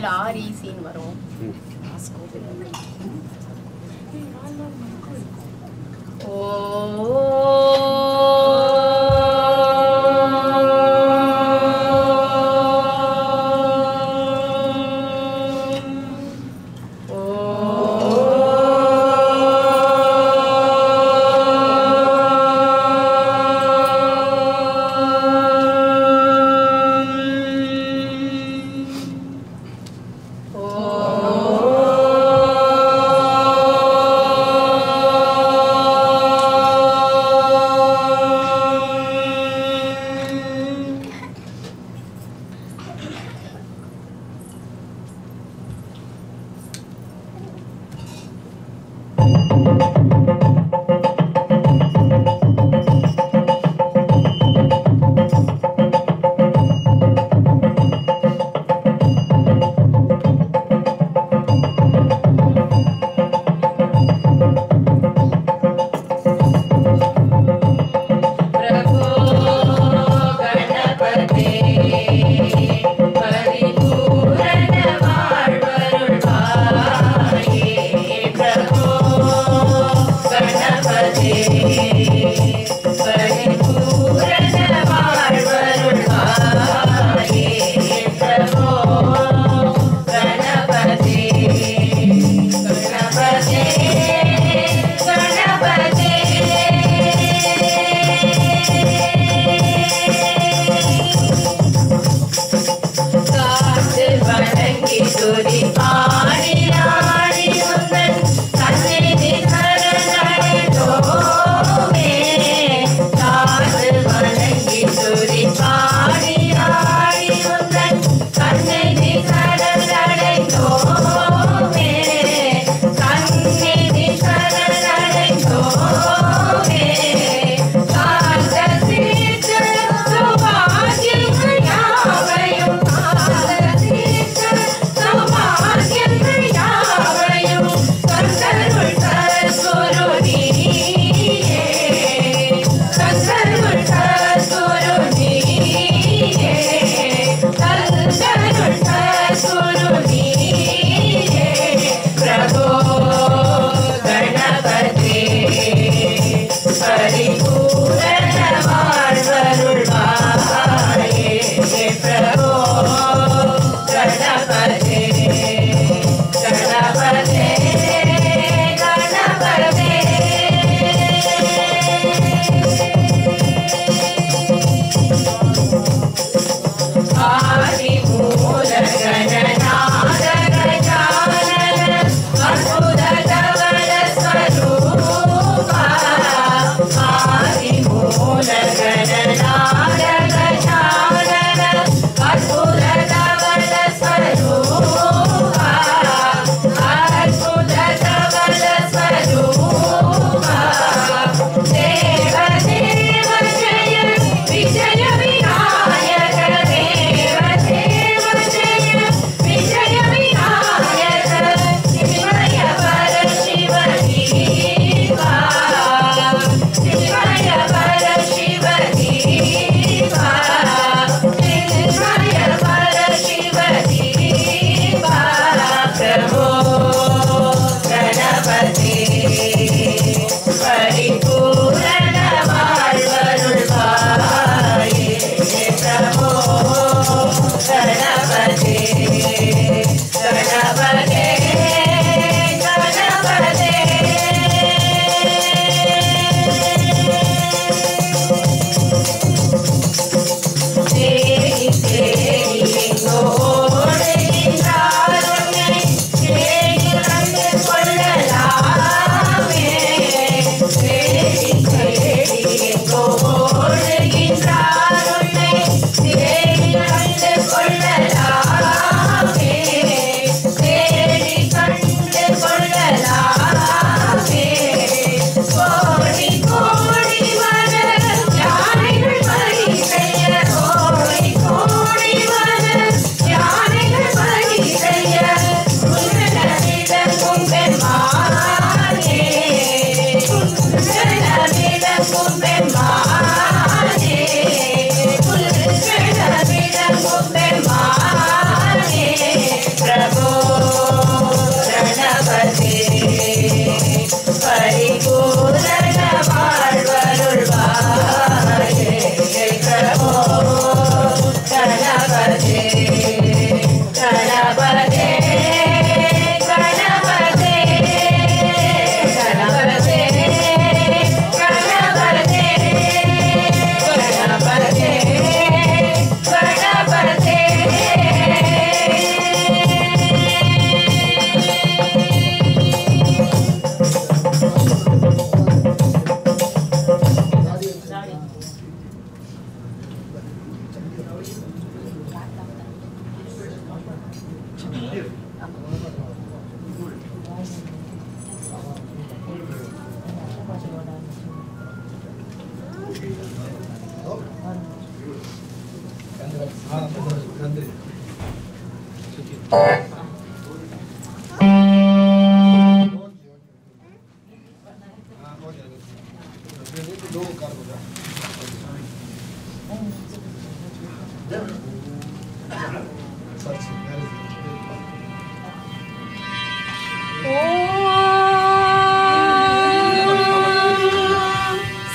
ஆர்இசின்னு வரும்.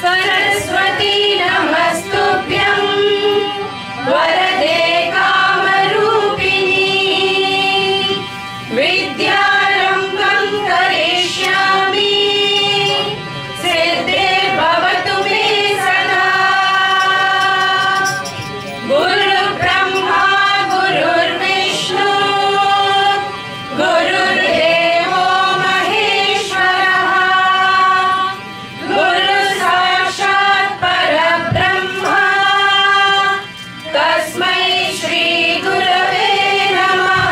सरस्वती नमस्तुभ्यं वरदे कामरूपिणी विद्यारम्भं करिष्यामि सिद्धिर्भवतु मे सदा गुरुर्ब्रह्मा गुरुर्विष्णु गुरुर्देवो महेश्वरः गुरु साक्षात् परब्रह्म तस्मै श्री गुरवे नमः।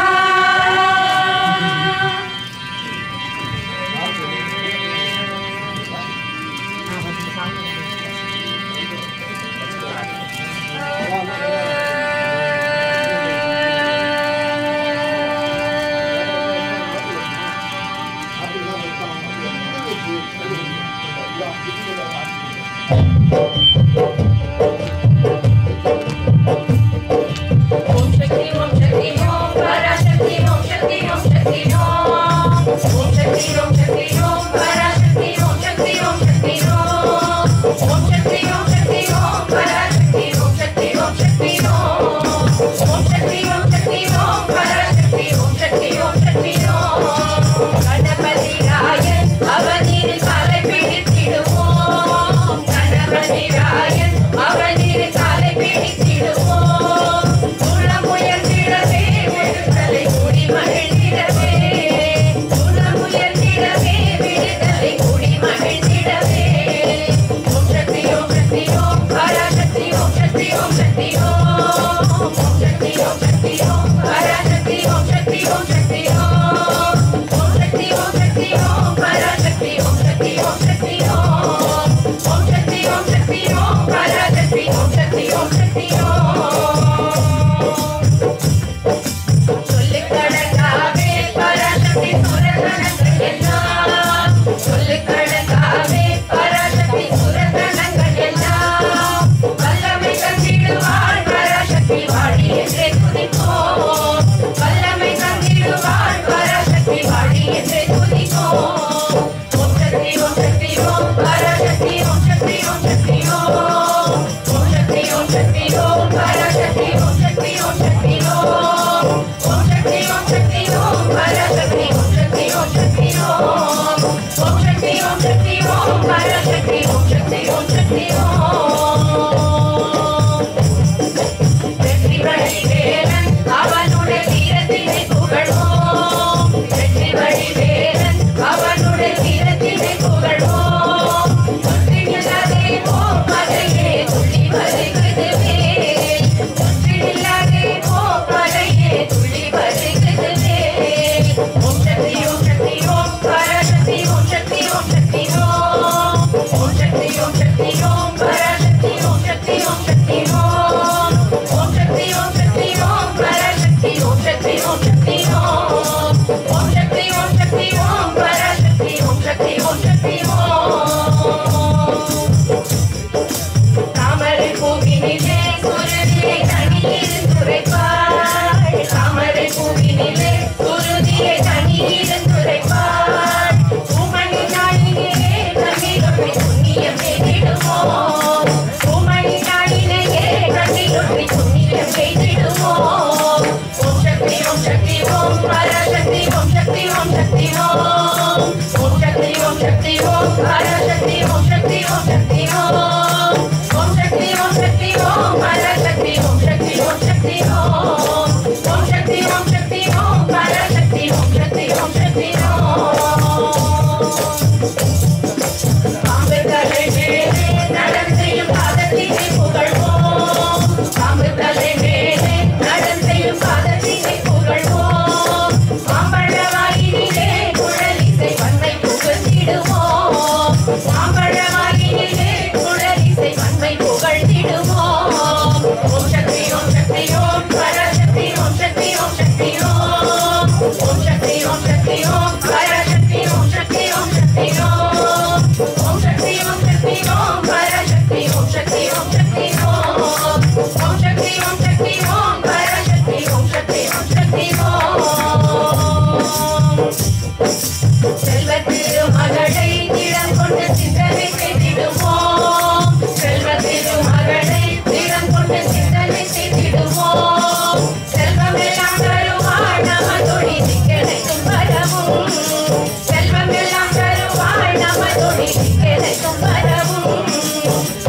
செல்வம் எல்லாம் தருவாள் நமதொடி கிடைக்கும் வரவும்.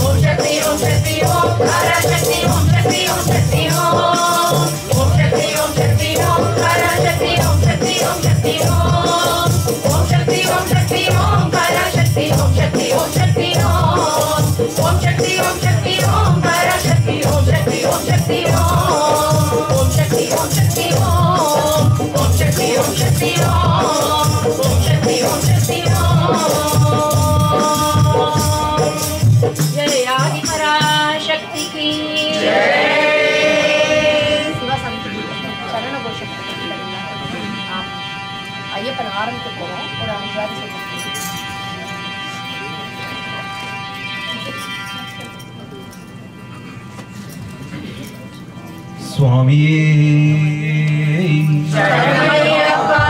ஓம் சக்தி ஓம் சக்தி ஓம் பராசக்தி ஓம் சக்தி ஓம் சக்தி ஓம். ஓம் சக்தி ஓம் சக்தி ஓம் பராசக்தி ஓம் சக்தி ஓம் சக்தி ஓம். ஓம் சக்தி ஓம் சக்தி ஓம் பராசக்தி ஓம் சக்தி ஓம் சக்தி ஓம். ஓம் சக்தி ஓம் சக்தி ஓம் பராசக்தி ஓம் சக்தி ஓம் சக்தி ஓம். ஓம் சக்தி ஓம் சக்தி ஓம். ஓம் சக்தி ஓம் சக்தி ஓம். ஓம் சக்தி ஓம் சக்தி ஓம். ஜெய ஆதி பராசக்தி की जय. சரண கோஷம் ஐயப்பன் ஆரம்பிக்க போறோம். ஒரு 5 வாரம் சொல்லுங்க. स्वामिये शरणमय्यप्पा.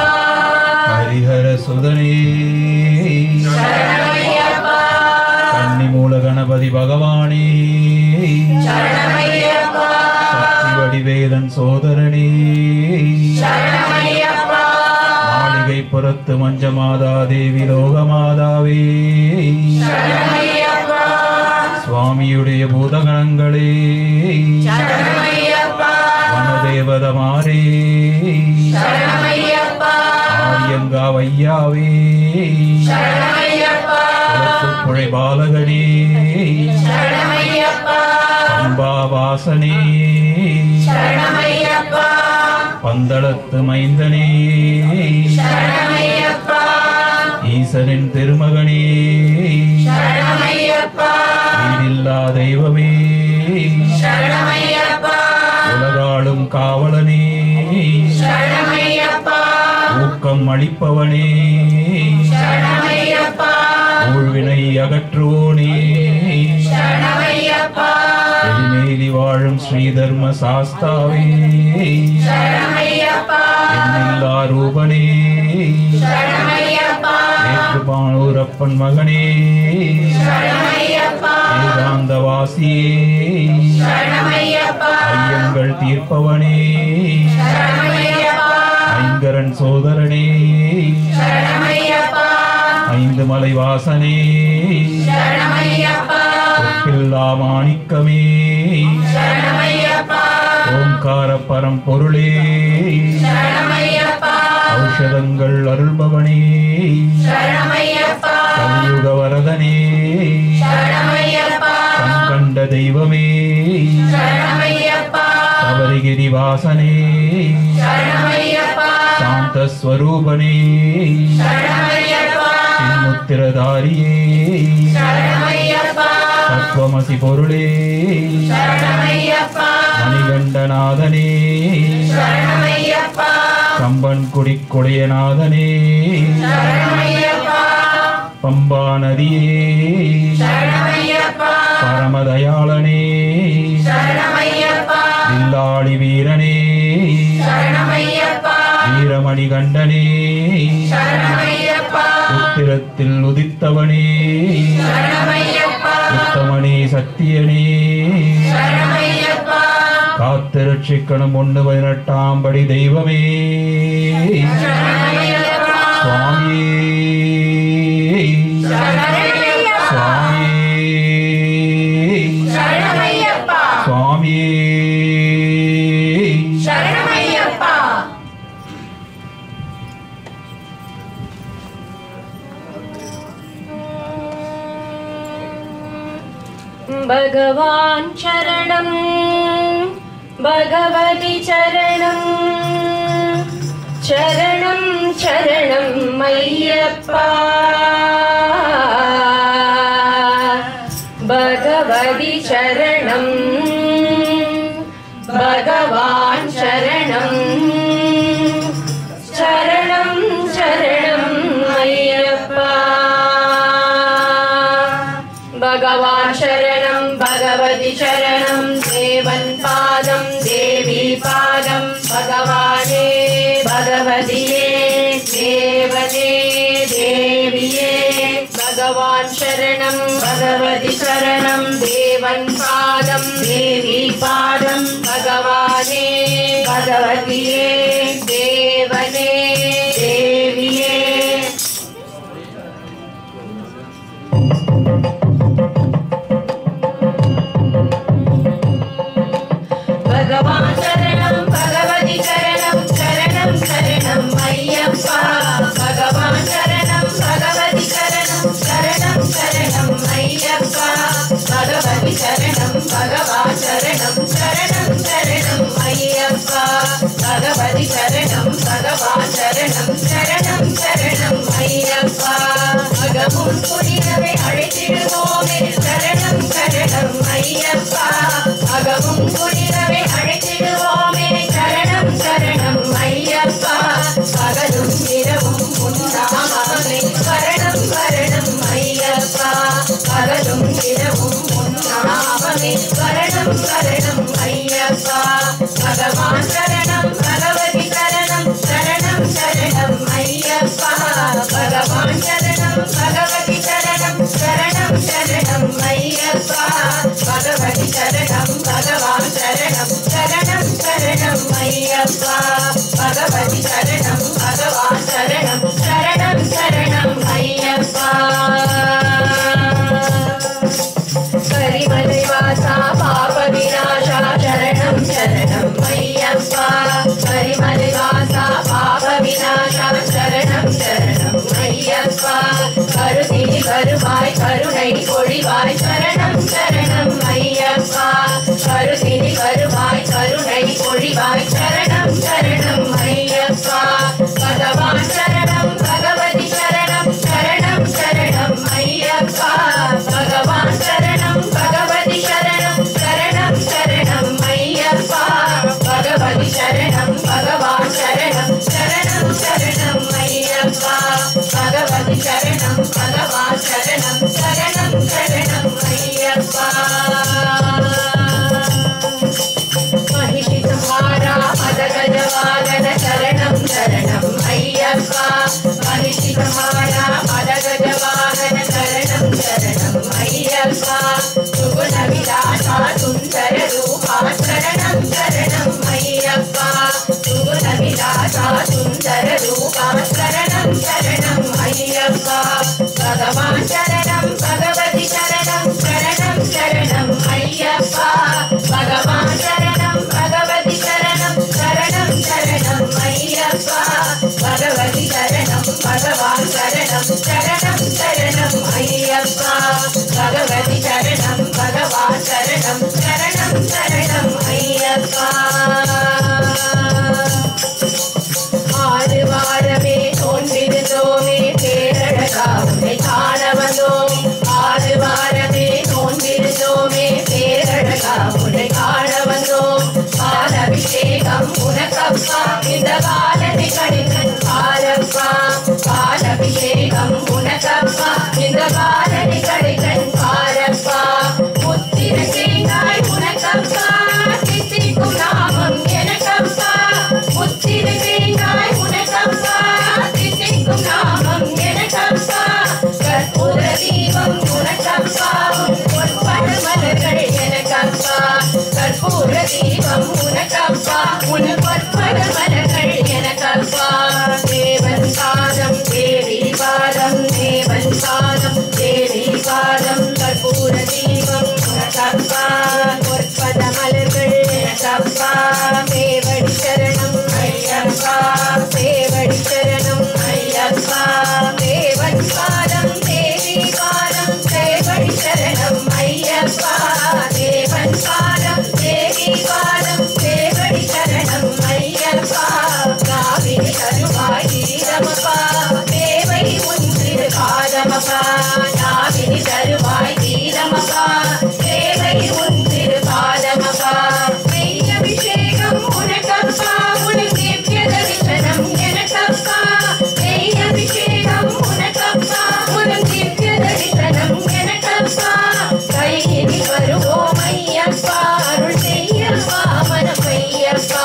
हरिहर सुदने शरणमय्यप्पा. कन्निमूल गणपति भगवाने शरणमय्यप्पा. शक्ति वडिवेदन सोदरने शरणमय्यप्पा. मालिगै पुरत्तु मञ्जमादा देवी लोकमादावे शरणमय्यप्पा. स्वामियुடைய பூதகணங்களே शरणमय्यप्पा. वनदेवदमारे शरणमय्यप्पा. ஆரியங்காவையாவே शरणमय्यप्पा. குளத்துப்புழை பாலகனே शरणमय्यप्पा. பம்பாவாசனே शरणमय्यप्पा. பந்தளத்து மைந்தனே शरणमय्यप्पा. ஈசனின் திருமகனே शरणमय्यप्पा. வீடில்லா தெய்வமே शरणमय्यप्पा. உலகாளும் காவலனே शरणमय्यप्पा. ஊக்கம் அளிப்பவனே शरणमय्यप्पा. ஊழ்வினை அகற்றுவோனே शरणमय्यप्पा. எளிமேலி வாழும் ஸ்ரீதர்ம சாஸ்தாவே शरणमय्यप्पा. எண்ணில்லா ரூபனே शरणमय्यप्पा. ஏற்றுபானூரப்பன் மகனே शरणमय्यप्पा. ஏகாந்தவாசியே शरणमय्यप्पा. ஐயங்கள் தீர்ப்பவனே शरणमय्यप्पा. ஐங்கரன் சோதரனே शरणमय्यप्पा. ஐந்து மலை வாசனே शरणमय्यप्पा. ஒப்பில்லா மாணிக்கமே शरणमय्यप्पा. ஓம்கார பரம்பொருளே शरणमय्यप्पा. ஔஷதங்கள் அருள்பவனே शरणमय्यप्पा. கலியுக வரதனே शरणमय्यप्पा. கண்கண்ட தெய்வமே शरणमय्यप्पा. சபரிகிரி வாசனே शरणमय्यप्पा. சாந்தஸ்வரூபனே शरणमय्यप्पा. சின்முத்திரதாரியே शरणमय्यप्पा. தத்துவமசி பொருளே शरणमय्यप्पा. மணிகண்டநாதனே शरणमय्यप्पा. கம்பன் குடிக்கொடையநாதனே शरणमय्यप्पा. பம்பா நதியே शरणमय्यप्पा. பரமதயாளனே शरणमय्यप्पा. வில்லாளி வீரனே शरणमय्यप्पा. வீரமணி கண்டனே शरणमय्यप्पा. உத்திரத்தில் உதித்தவனே शरणमय्यप्पा. உத்தமனே சத்தியனே शरणमय्यप्पा. காத்து ரட்சிக்கணும் 118ஆம் படி தெய்வமே शरणमय्यप्पा. சுவாமியே शरणमय्यप्पा. சுவாமியே शरणमय्यप्पा. சுவாமியே शरणमय्यप्पा. भगवान् चरणं भगवति चरणं चरणं चरणं मय्यप्पा. भगवति चरणं भगवान् चरणं चरणं चरणं मय्यप्पा. भगवान् शरणं भगवति शरणं देवन् पादं देवी पादं भगवाने भगवतिये देवने देविये. भगवान् शरणं भगवति शरणं देवन् पादं देवी पादं भगवाने भगवतिये देवने देविये. ஐயப்பா பகவான் சரணம் பகவதி சரணம் சரணம் சரணம் ஐயப்பா பகவதி சரணம் பகவான் சரணம் சரணம் சரணம் ஐயப்பா பகவதி சரணம் பகவான் சரணம் சரணம் சரணம் ஐயப்பா அகமும் புனிதவை அழைத்திடுவோமே சரணம் சரணம் ஐயப்பா அகமும் புனிதவை அழைத்திடுவோமே சரணம் சரணம் ஐயப்பா பகலும் இரவும் உன்னாமமே சரணம் சரணம் ஐயப்பா பகலும் இரவும் உன்னாமமே சரணம் சரணம் ஐயப்பா பகவான் சரணம் பகவதி சரணம் சரணம் சரணம் ஐயப்பா பகவான் சரணம் பகவதி சரணம் சரணம் சரணம் ஐயப்பா பகவதி சரணம் பகவான் சரணம் சரணம் சரணம் ஐயப்பா பகவதி சரணம் பகவான் சரணம் சரணம் சரணம் ஐயப்பா கரிமலை வாசா பாப விநாசா சரணம் சரணம் ஐயப்பா கரிமலை வாசா பாப விநாசா சரணம் சரணம் ஐயப்பா கருதினி கருவாய் கருணை பொழிவாய் சரணம் சரணம் ஐயப்பா கருதினி கருவாய் கருணை பொழிவாய் சரணம் சரணம் ஐயப்பா பகவான் சரணம் பகவதி சரணம் சரணம் சரணம் ஐயப்பா பகவான் சரணம் பகவதி சரணம் சரணம் சரணம் ஐயப்பா பகவதி சரணம் பகவான் சரணம் சரணம் சரணம் ஐயப்பா பகவதி சரணம் பகவான் சரணம் சரணம் சரணம் ஐயப்பா महिषी संहारा मदगजवाहन शरणं शरणं अय्यप्पा महिषी संहारा मदगजवाहन शरणं शरणं अय्यप्पा सुगुण विलासा सुंदर रूपा शरणं शरणं अय्यप्पा सुगुण विलासा सुंदर रूपा शरणं शरणं अय्यप्पा भगवान् शरणं भगवति शरणं शरणं शरणं अय्यप्पा भगवान् शरणं भगवति शरणं शरणं शरणं अय्यप्पा भगवति शरणं भगवान् शरणं शरणं शरणं अय्यप्पा भगवति शरणं भगवान् शरणं शरणं शरणं अय्यप्पा ஆறுவாழவே தோன்றிருந்தோமே பேரழகா உன்னை காண வந்தோம் ஆறுவாழவே தோன்றிருந்தோமே பேரழகா உன்னை காண வந்தோம் பாலபிஷேகம் உனக்கப்பா இந்த காலனை கடிதன் பாலப்பா பாலபிஷேகம் உனக்கப்பா இந்த காலனை கடிதன் பாலப்பா முத்திருக்கேங்காய் உனக்கப்பா தித்திக்கும் நாமம் எனக்கப்பா முத்திருக்கேங்காய் உனக்கப்பா தித்திக்கும் நாமம் எனக்கப்பா கற்பூர தீபம் உனக்கப்பா பொற்பட மலர்கள் எனக்கப்பா கற்பூர தீபம் உனக்கப்பா உன் பொற்பட மலர்கள் எனக்கப்பா தேவன் பாதம் தேவி பாதம் தேவன் பாதம் தேவி பாதம் கற்பூர தீபம் உனக்கப்பா பொற்பத மலர்கள் எனக்கப்பா தேவடி சரணம் ஐயப்பா தேவடி சரணம் ஐயப்பா தேவன் பாதம் தேவி பாதம் தேவடி சரணம் ஐயப்பா தேவன் பாதம் தேவி பாதம் தேவடி சரணம் ஐயப்பா காவிரி கருவாய் தீரமப்பா தேவை ஒன்று பாதமப்பா காவிரி கருவாய் தீரமப்பா தேவை ஒன்று பாதமப்பா மெய் அபிஷேகம் உனக்கப்பா உன் திவ்ய தரிசனம் எனக்கப்பா மெய் அபிஷேகம் உனக்கப்பா உன் திவ்ய தரிசனம் எனக்கப்பா கையினி வருவோம் ஐயப்பா அருள் செய்ய வாமனம் ஐயப்பா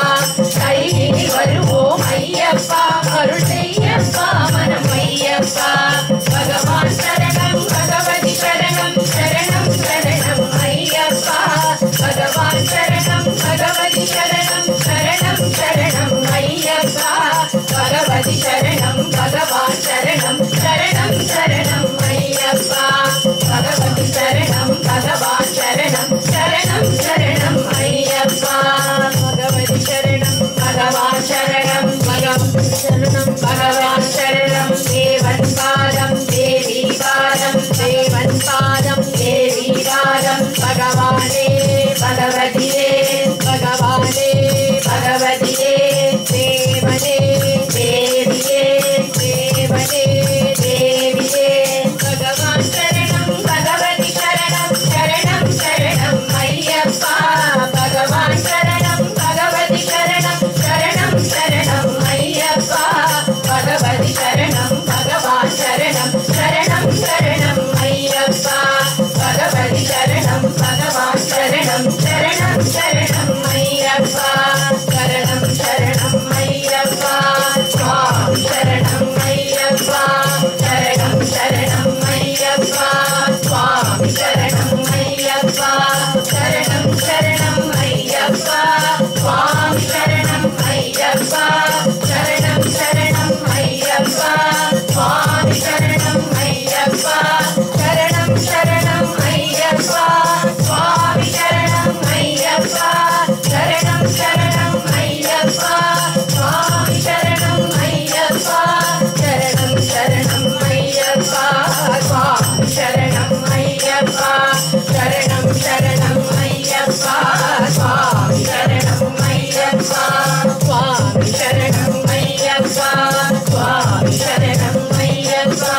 கையினி வருவோம் ஐயப்பா அருள் செய்ய வாமனம் ஐயப்பா பகவான் சரணம் பகவதி சரணம் சரணம் சரணம் ஐயப்பா பகவான் சரணம் பகவதி சரணம் சரணம் சரணம் ஐயப்பா பகவதி சரணம் பகவான் சரணம் சரணம் சரணம் ஐயப்பா பகவதி சரணம் பகவான் சரணம் சரணம் சரணம் ஐயப்பா பகவதி சரணம் பகவான் சரணம் शरणं भगवान् शरणं देवन् पादं देवी पादं देवन् पादं देवी पादं भगवाने भगवतिये भगवाने भगवतिये देवने देविये देवने देविये भगवान् शरणं भगवति शरणं शरणं शरणं अय्यप्पा भगवान् शरणं भगवति शरणं शरणं शरणं अय्यप्पा भगवति शरणं भगवान् शरणं शरणं शरणं अय्यप्पा भगवति शरणं भगवान् शरणं शरणं शरणं अय्यप्पा शरणं शरणं अय्यप्पा स्वामी शरणं अय्यप्पा शरणं शरणं अय्यप्पा स्वामी शरणं अय्यप्पा शरणं शरणं अय्यप्पा स्वामी शरणं अय्यप्पा शरणं शरणं अय्यप्पा स्वामी शरणं अय्यप्पा शरणं शरणं अय्यप्पा स्वामी शरणं अय्यप्पा शरणं शरणं अय्यप्पा स्वामी शरणं अय्यप्पा शरणं शरणं अय्यप्पा स्वामी शरणं अय्यप्पा शरणं शरणं अय्यप्पा स्वामी शरणं अय्यप्पा स्वामी शरणं अय्यप्पा स्वामी शरणं अय्यप्पा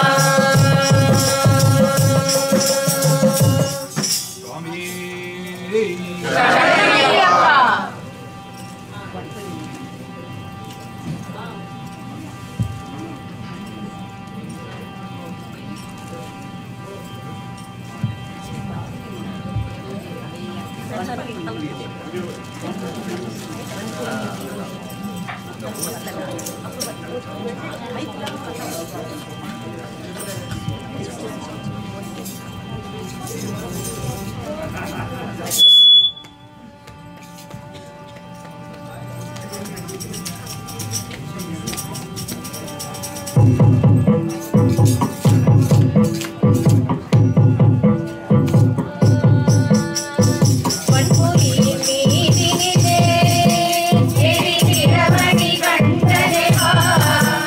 देवी रमणी कंठने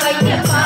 अय्यप्पा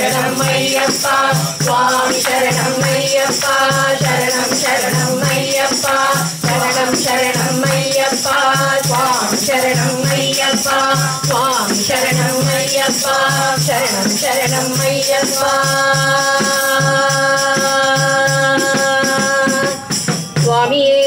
சரணம் ஐயப்பா சுவாமி சரணம் ஐயப்பா சரணம் சரணம் ஐயப்பா சரணம் சரணம் ஐயப்பா சுவாமி சரணம் ஐயப்பா சுவாமி சரணம் ஐயப்பா சரணம் சரணம் ஐயப்பா சுவாமியே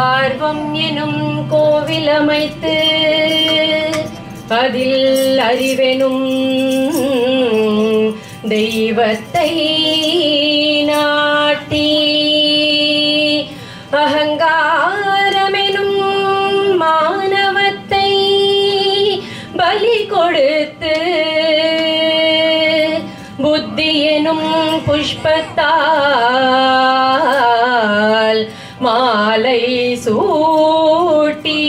ஆர்வம் எனும் கோவில் அமைத்து அதில் அறிவெனும் தெய்வத்தை நாட்டி அகங்காரமெனும் மானவத்தை பலி கொடுத்து புத்தி எனும் புஷ்பத்தால் மாலை சூட்டி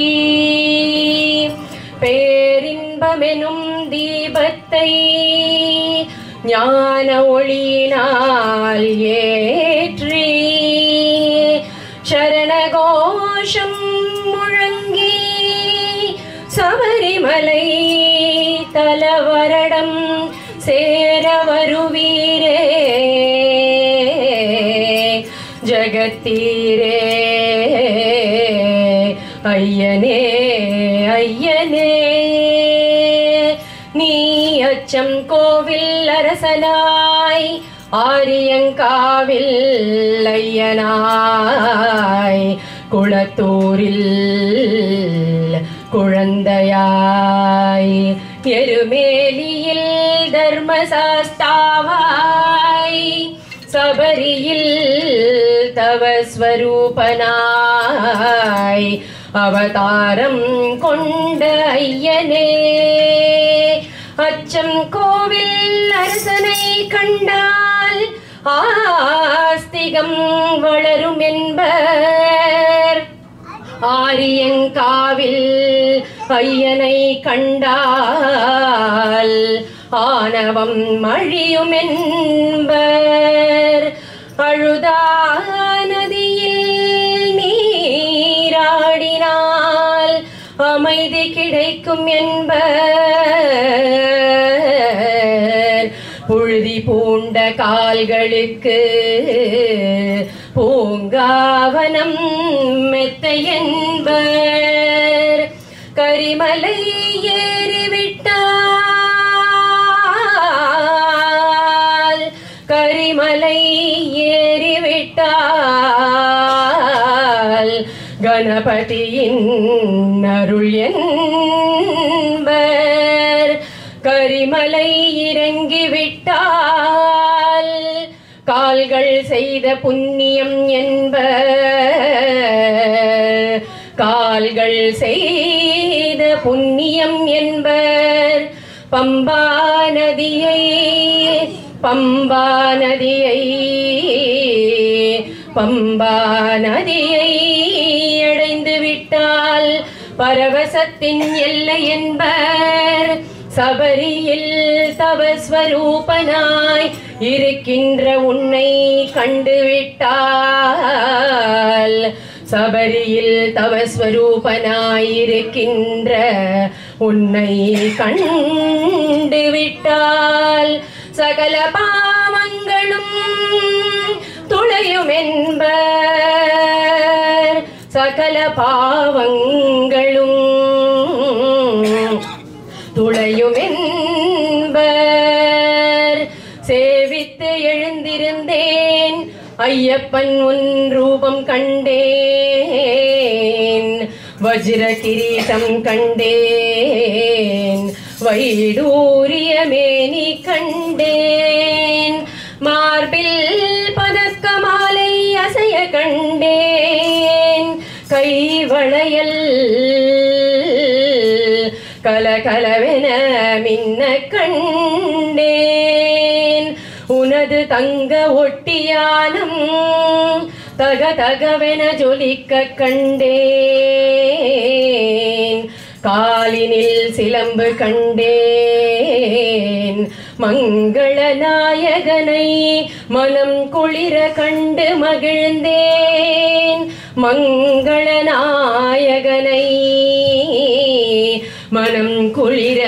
பேரின்பமெனும் தீபத்தை ஞான ஒளியினால் ஏற்றி சரணகோஷம் முழங்கி சபரிமலை தலவரடம் சேர வருவீரே ஜகத்தீரே ஐயனே ஐயனே நீ அச்சம் கோவில் அரசனாய் ஆரியங்காவில் ஐயனாய் குளத்தூரில் குழந்தையாய் எருமேலியில் தர்மசாஸ்தாவாய் சபரியில் தவஸ்வரூபனாய் அவதாரம் கொண்ட ஐயனே அச்சம் கோவில் அரசனை கண்டால் ஆஸ்திகம் வளரும் என்பர் ஆரியங்காவில் ஐயனை கண்டால் ஆணவம் அழியும் என்பர் அழுதா நதியில் நீராடினால் அமைதி கிடைக்கும் என்பர் புழுதி பூண்ட கால்களுக்கு பூங்காவனம் மெத்தை என்பர் கரிமலை ஏறிவிட்டால் கரிமலை ஏறிவிட்டால் கணபதியின் அருள் என்பர் கரிமலை இறங்கிவிட்டால் கால்கள் செய்த புண்ணியம் என்பர் கால்கள் செய்த புண்ணியம் என்பர் பம்பா நதியை பம்பா நதியை பம்பா நதியை அடைந்து விட்டால் பரவசத்தின் எல்லை என்பர் சபரியில் தவஸ்வரூபனாய் இருக்கின்ற உன்னை கண்டுவிட்டால் சபரியில் தவஸ்வரூபனாய் இருக்கின்ற உன்னை கண்டுவிட்டால் சகல பாவங்களும் துளையும் என்பர் சகல பாவங்களும் துளையும் என்பர் சேவித்து எழுந்திருந்தேன் ஐயப்பன் உன் ரூபம் கண்டேன், வஜ்ர கிரீடம் கண்டேன், வைடூரிய மேனி கண்டேன், மார்பில் பதக்க மாலை அசைய கண்டேன், கைவளையல் கலகலவென மின்ன கண்டேன், உனது தங்க ஒட்டியானம் தக தகவென ஜொலிக்க கண்டேன், காலினில் சிலம்பு கண்டேன், மங்கள நாயகனை மனம் குளிர கண்டு மகிழ்ந்தேன், மங்கள நாயகனை மனம் குளிர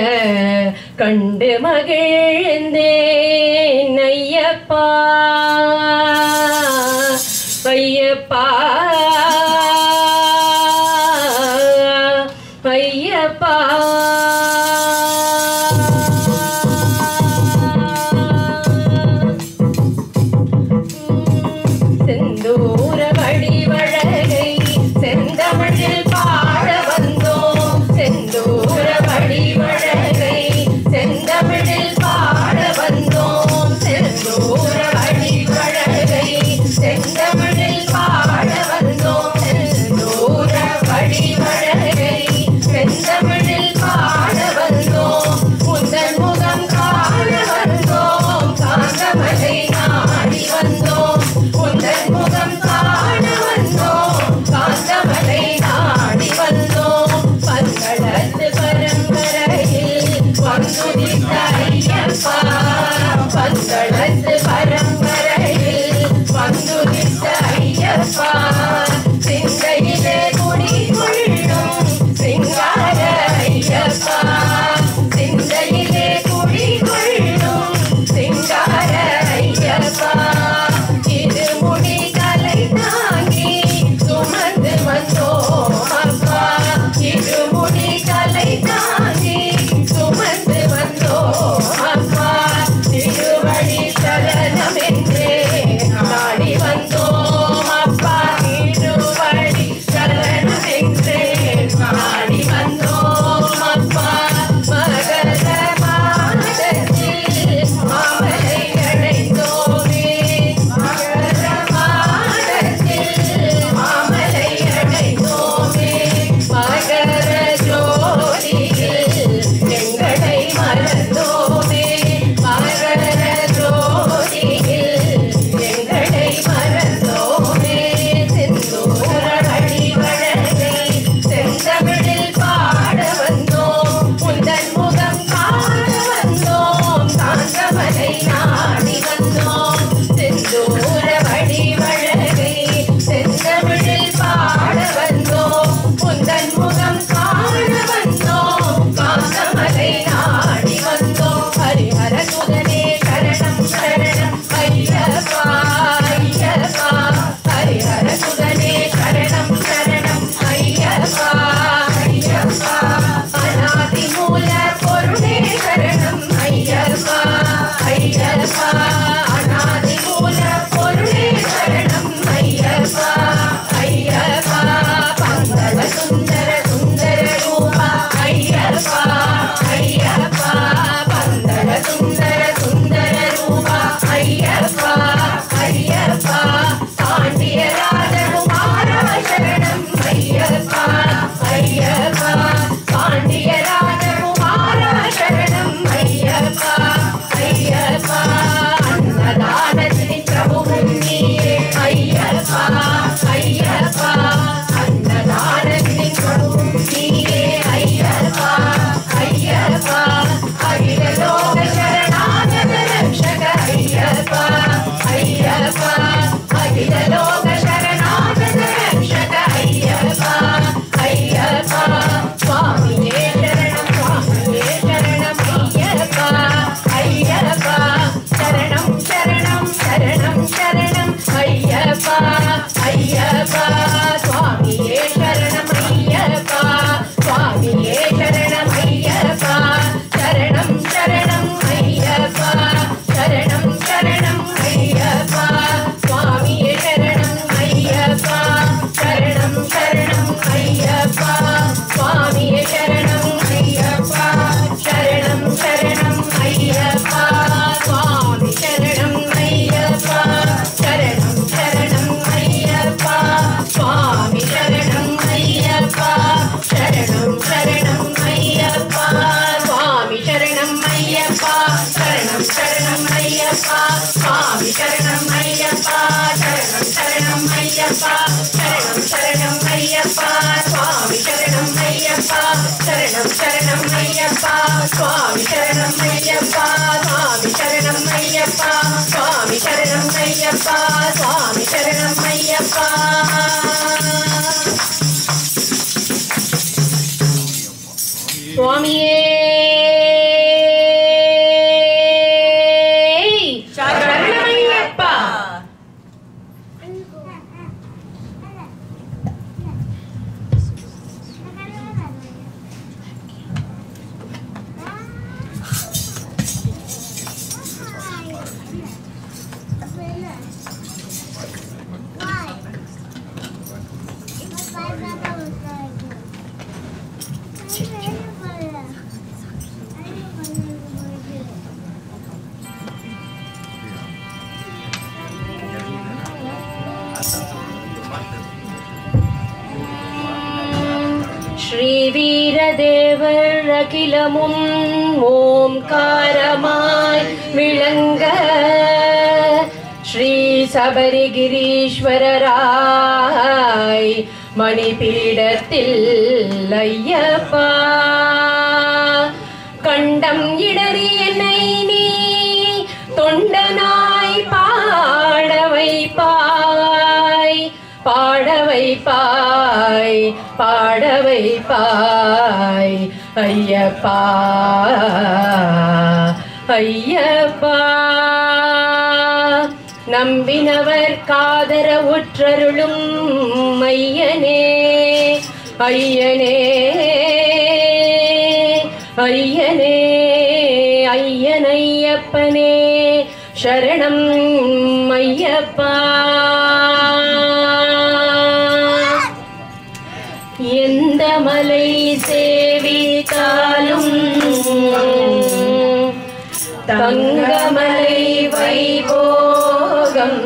கண்டு மகிழ்ந்தேன். ஐயப்பா ஐயப்பா ஐயப்பா செந்தூர வடிவழகை செந்தமிழில் பாட வந்தோம், செந்தூர வடிவழகை செந்தமிழில் பாட வந்தோம், செந்தூர வடி ஐயப்பா சுவாமி சரணம் ஐயப்பா சரணம் சரணம் ஐயப்பா சரணம் சரணம் ஐயப்பா சுவாமி சரணம் ஐயப்பா சரணம் சரணம் ஐயப்பா சுவாமி சரணம் ஐயப்பா சுவாமி சரணம் ஐயப்பா சுவாமி சரணம் ஐயப்பா சுவாமி சரணம் ஐயப்பா சுவாமியே சரணமையப்பா ஸ்ரீ வீரதேவர் அகிலமும் ஓம்காரமாய் விளங்க ஸ்ரீ சபரிகிரீஸ்வரராய் மணிபீடத்தில் ஐயப்பா கண்டம் இடறி என்னை நீ தொண்டனாய் பாட வைப்பாய் பாட வைப்பாய் பாட வைப்பாய் ஐயப்பா ஐயப்பா நம்பினவர் காதரவுற்றருளும் ஐயனே ஐயனே ஐயனே ஐயனையப்பனே சரணம் ஐயப்பா எந்த மலை சேவித்தாலும் தங்கமலை வைபோகம்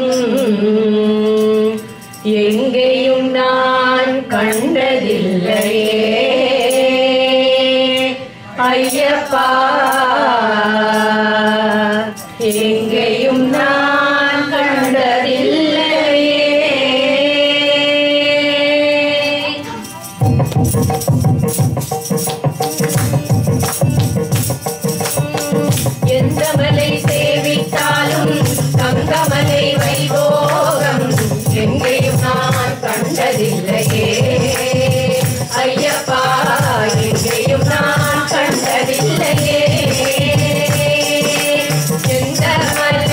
எங்கேயும் நான் கண்டதில்லையே ஐயப்பா எங்கேயும் நான் கண்டதில்லையே எந்த மலை சேவித்தாலும் தங்கமலை வைபோகம் எங்கேயும் நான் கண்டதில்லையே ஐயப்பா எங்கேயும் நான் கண்டதில்லையே எந்த மலை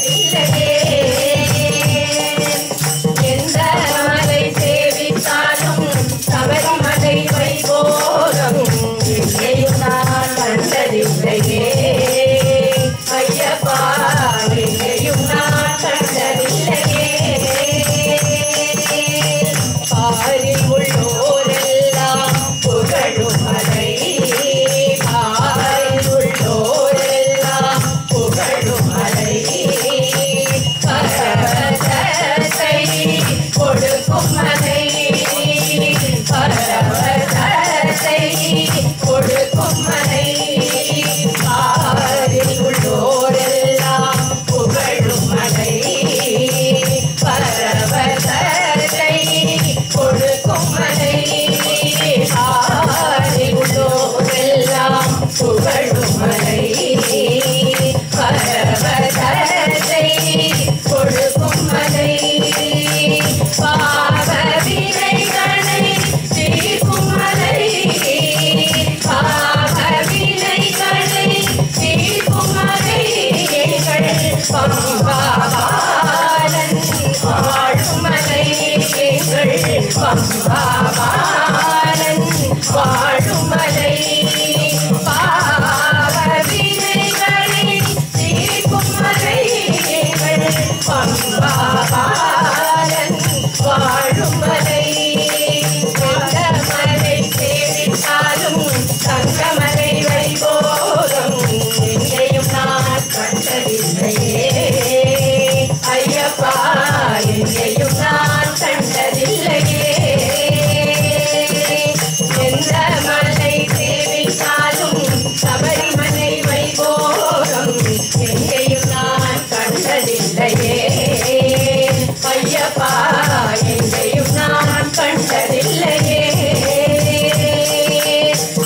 கண்டதில்லையே எந்த மலை சேவித்தாலும் சபரிமலை வைபோகம் எங்கேயும் நான் கண்டதில்லையே ஐயப்பா எங்கேயும் நான் கண்டதில்லையே பாரில் உள்ளோரெல்லாம் புகழும் மலை பாரில் உள்ளோரெல்லாம் புகழும் மலை பரவசத்தை கொடுக்கும் மலை பரவசத்தை கொடுக்கும் மலை பாரில் உள்ளோரெல்லாம் புகழும் மலை பரவசத்தை கொடுக்கும் மலை பாரில் உள்ளோரெல்லாம் புகழும் மலை பரவசத்தை கொடுக்கும் மலை பாவ வினைகளை தீர்க்கும் மலை பாவ வினைகளை தீர்க்கும் மலை எங்கள் பம்பாபாலன் வாழும் மலை எங்கள் பம்பாபாலன் வாழும் மலை பாவ வினைகளை தீர்க்கும் மலை எங்கள் பம்பாபாலன் வாழும் மலை எந்த மலை சேவித்தாலும் தங்கமலை வைபோகம் எங்கேயும் நான் கண்டதில்லையே ஐயப்பா எங்கேயும் நான் கண்டதில்லையே எந்த மலை சேவித்தாலும் சபரிமலை வைபோகம் எங்கேயும் நான் கண்டதில்லையே ஐயப்பா எங்கேயும் நான் கண்டதில்லையே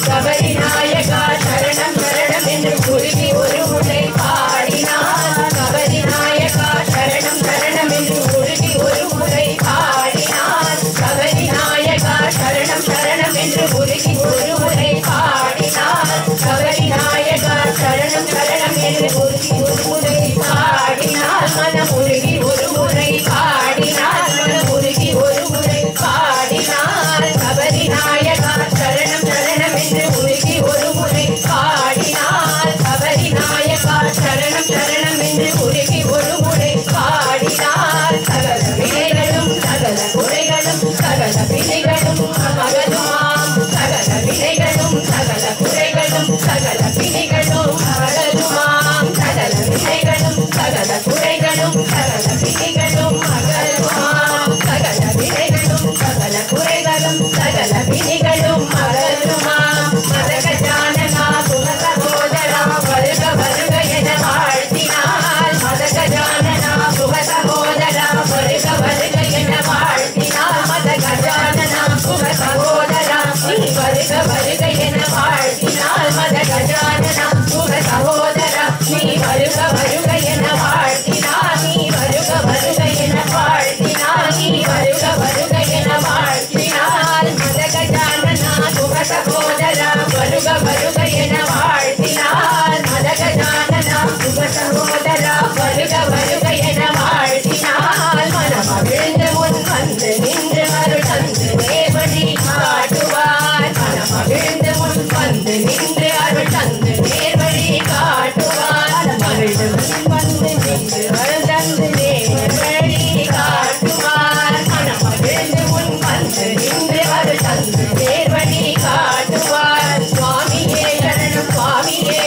சபரிநாயகா சரணம் சரணம் என்று குருகி ஒரு முறை பாடினார் சபரிநாயகா சரணம் சரணம் என்று குருகி ஒரு முறை பாடினார் சபரிநாயகா சரணம் சரணம் என்று குருகி ஒரு முறை பாடினார் சபரிநாயகா சரணம் சரணம் என்று குருகி ஒரு முறை பாடினார் மனமுருகி ஒரு முறை பாடினார் மனமுருகி ஒரு முறை பாடினார் சபரிநாயகா சரணம் சரணம் என்று உருகி ஒரு முறை பாடினார் சபரிநாயகா சரணம் சரணம் என்று உருகி ஒரு முறை பாடினார் சகல வினைகளும் சகல குறைகளும் சகல வினைகளும் அகலுமாம் சகல வினைகளும் சகல குறைகளும் சகல வினைகளும் அகலுமாம் சகல வினைகளும் சகல குறைகளும் சகல வினைகளும் அகலுமாம் சகல வினைகளும் சகல குறைகளும் சகல வினைகளும் அகலுமாம் மதகஜானனா சுகசகோதரா வருக வருக என வாழ்த்தினார் மதகஜானனா சுகசகோதரா வருக வருக என வாழ்த்தினார் மதகஜானனா சுகசகோதரா நீ வருக வருக என வாழ்த்தினார் மதகஜானனா சுகசகோதரா நீ வருக வருக என வாழ்த்தினார் நீ வருக வருக என வாழ்த்தினார் நீ வருக வருக என வாழ்த்தினார் மதகஜானனா சுகசகோதரா வருக வருக என வாழ்த்தினார் மதகஜானனா சுகசகோதரா வருக வருக என வாழ்த்தினார் மனமகிழ்ந்து முன் வந்து நின்று அருள் தந்து நேர்வழி காட்டுவார் மனமகிழ்ந்து முன் வந்து நின்று அருள் தந்து நேர்வழி காட்டுவார் மகிழ்ந்து முன் வந்து நின்று அருள் தந்து நேர்வழி காட்டுவார் மனமகிழ்ந்து முன் வந்து நின்று அருள் தந்து நேர்வழி காட்டுவார் சுவாமியே சரணம் சுவாமியே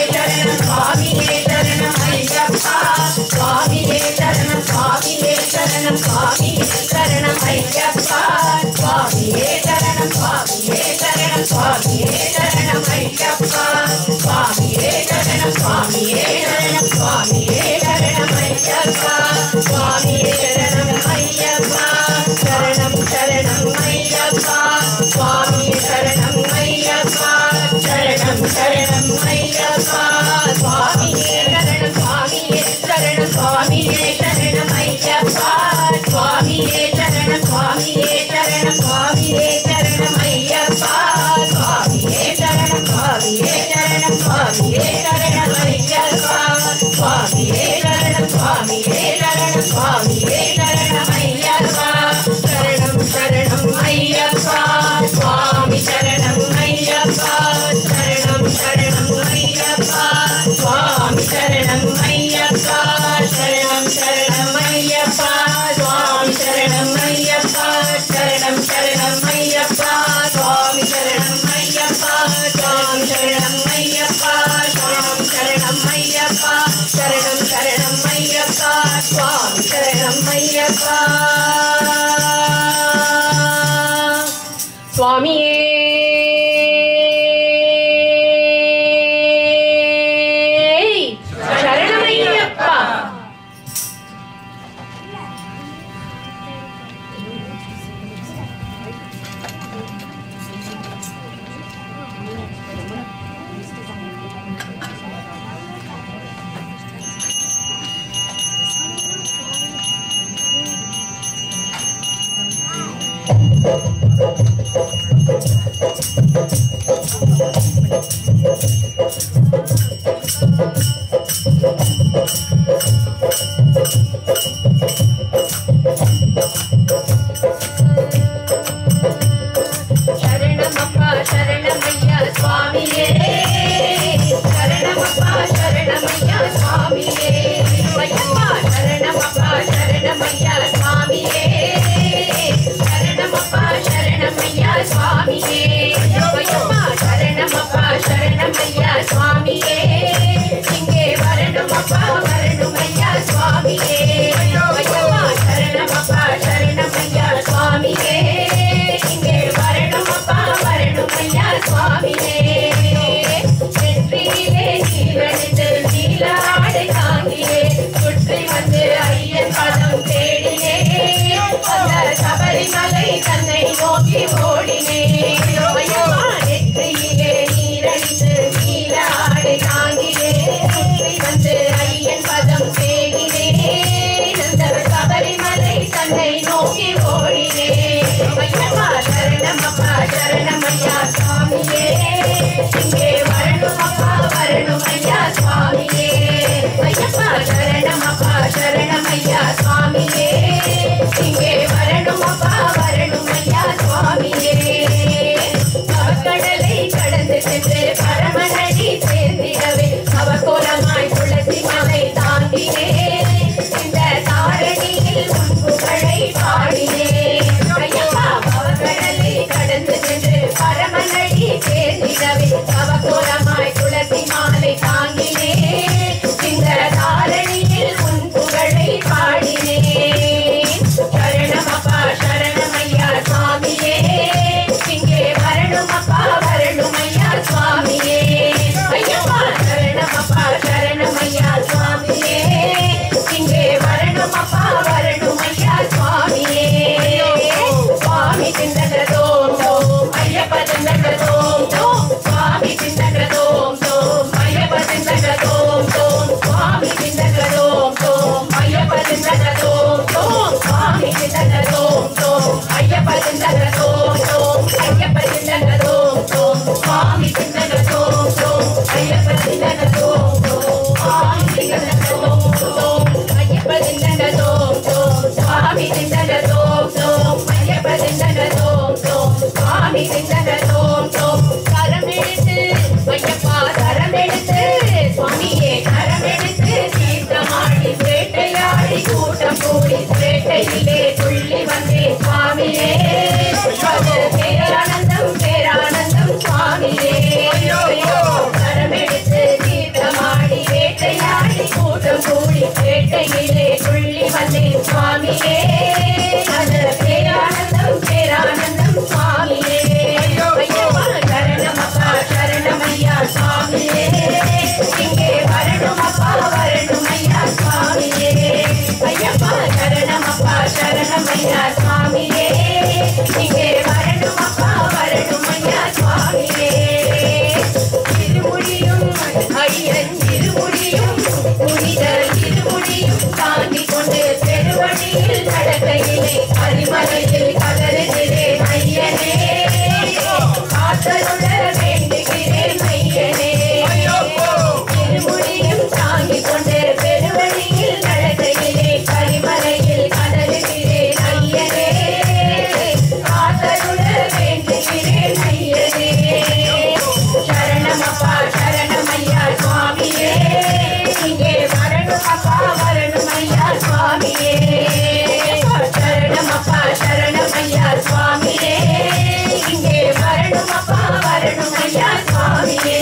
சரணம் சுவாமியே சரணம் ஐயப்பா சுவாமியே சரணம் சுவாமியே சரணம் சுவாமியே சரணம் ஐயப்பா சுவாமியே சரணம் சுவாமியே சரணம் சுவாமியே சரணம் ஐயப்பா சுவாமியே சரணம் சுவாமியே சரணம் சுவாமியே சரணம் ஐயப்பா சுவாமியே சரணம் ஐயப்பா சரணம் சரணம் ஐயப்பா சுவாமியே சரணம் ஐயப்பா சரணம் சரணம் ஐயப்பா சுவாமியே சரணம் சுவாமியே சரணம் சுவாமியே சரணம் ஐயப்பா சுவாமியே சரணம் சுவாமியே சரணம் சுவாமியே சரணம் ஐயப்பா சுவாமியே சரணம் சுவாமியே சரணம் சுவாமியே சரணம் ஐயப்பா சுவாமியே சரணம் சுவாமி சுவாமியே சரணம் சுவாமியே சரணம் ஐயப்பா சரணம் சரணம் ஐயப்பா சுவாமி சரணம் ஐயப்பா சரணம் சரணம் ஐயப்பா சுவாமி சரணம் ஐயப்பா சரணம் சரணம் ஐயப்பா சுவாமி சரணம் ஐயப்பா சரணம் சரணம் ஐயப்பா சுவாமி சரணம் ஐயப்பா சுவாமி சரணம் ஐயப்பா சரணம் சரணம் ஐயப்பா சரணம் சரணம் ஐயப்பா சுவாமி சரணம் ஐயப்பா சுவாமியே சரணமையப்பா சரணமப்பா சரணமையா சுவாமியே சரணமப்பா சரணமையா சுவாமியே ஐயப்பா சரணமப்பா சரணமையா சுவாமியே சரணமப்பா சரணமையா சுவாமியே ஐயப்பா சரணமப்பா சரணமையா சுவாமியே இங்கே வரணுமப்பா வரணுமையா சுவாமியே ஐயப்பா சரணமப்பா சரணமையா சுவாமியே இங்கே வரணுமப்பா வரணுமையா சுவாமியே வெற்றியிலே நீரணிந்து நீலாடை தாங்கியே சுற்றி வந்து ஐயன் பதம் தேடினே அந்த சபரிமலை தன்னை நோக்கி ஓடினே ஐயப்பா வெற்றியிலே நீரணிந்து நீலாடை தாங்கியே சுற்றி வந்து ஐயன் பதம் தேடினே அந்த சபரிமலை தன்னை நோக்கி ஓடினே ஐயப்பா சரணமப்பா சரணமையா சுவாமியே இங்கே வரணுமப்பா வரணுமையா சுவாமியே ஐயப்பா சரணமப்பா சரணமையா சுவாமியே இங்கே வரணுமப்பா வரணுமையா சுவாமியே கடலை கடந்து சென்று பரமனடி சேர்ந்திடவே அவகோலமாய் துளசி மலை தாண்டினே இந்த தாரணியில் உன் புகழை பாடினே ஐயப்பா அவகடலை கடந்து சென்று பரமனடி சேர்ந்திடவே அவகோலமாய் துளசி மாலை தாங்கினே இந்த தாரணியில் உன் புகழை பாடினே சரணமப்பா சரணமையா சுவாமியே இங்கே வரணுமப்பா வரணுமையா சுவாமியே ஐயப்பா சரணமப்பா சரணமையா சுவாமியே இங்கே வரணுமப்பா வரணுமையா சுவாமியே சுவாமி சிந்தகதோம் தோம் ஐயப்ப சிந்தகதோம் தோம் சுவாமி சிந்தகதோம் தோம் ஐயப்ப சிந்தகதோம் தோம் சுவாமி சிந்தகதோம் தோம் ஐயப்ப சிந்தகதோம் தோம் சுவாமி சிந்தகதோம் தோம் ஐயப்ப சிந்தகதோம் தோம் ஐயப்ப சிந்தகதோம் தோம் சுவாமி சிந்தகதோம் தோம் ஐயப்ப சிந்தகதோம் தோம் சுவாமி சிந்தகதோம் தோம் ஐயப்ப சிந்தகதோம் தோம் சுவாமி சிந்தகதோம் தோம் ஐயப்ப சிந்தகதோம் தோம் சுவாமி சிந்தகதோம் தோம் கரமெடுத்து ஐயப்பா கரமெடுத்து சுவாமியே கரமெடுத்து தீர்த்தமாடி வேட்டையாடி கூட்டம் கூடி வேட்டையிலே துள்ளி வந்தேன் சுவாமியே பேரானந்தம் பேரானந்தம் சுவாமியே கரமெடுத்து தீர்த்தமாடி வேட்டையாடி கூட்டம் கூடி வேட்டையிலே துள்ளி வந்தேன் சுவாமியே அது பேரானந்தம் பேரானந்தம் சுவாமியே ஐயப்பா சரணமப்பா சரணமையா சுவாமியே இங்கே வரணுமப்பா வரணுமையா சுவாமியே ஐயப்பா சரணமப்பா சரணமையா சுவாமியே இங்கே வரணுமப்பா வரணுமையா சுவாமியே இருமுடியும் ஐயன் இருமுடியும் புனித இருமுடியும் தாண்டி கொண்டு பெருவழியில் நடக்கையிலே அரிமலையில் கதறுகிறேன் ஐயனே காத்தருள வேண்டுகிறேன் ஐயனே இருமுடியும் தாங்கி கொண்டு பெருவழியில் நடக்கையில் சரணமப்பா சரணமையா சுவாமியே இங்கே வரணுமப்பா வரணுமையா சுவாமியே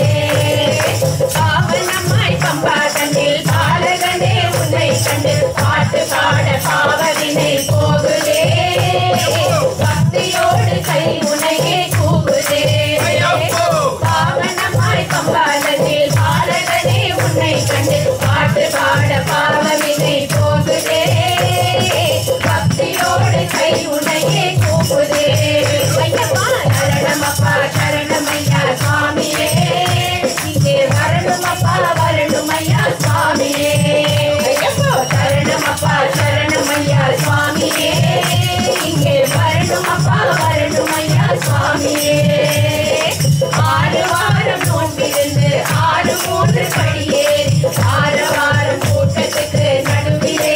பாவனமாய் பம்பா தன்னில் பாலகனே உன்னை கண்டு பாட்டு பாட பாவவினை போகுதே பக்தியோடு கை உனையே கூகுதே பாவனமாய் பம்பாலத்தில் பாலகனே உன்னை கண்டு பாட்டு பாட பாவவினை போகுதே பக்தியோடு கை உனையே கூகுதே ஐயப்பா சரணமப்பா சரணமையா சுவாமியே இங்கே வரணுமப்பா வரணுமையா சுவாமியே ஐயப்பா சரணமப்பா சரணமையா சுவாமியே இங்கே வரணுமப்பா வரணுமையா சுவாமியே ஆறு வாரம் நோன்பிருந்து 6 படியேறி ஆரவாரம் கூட்டத்துக்கு நடுவிலே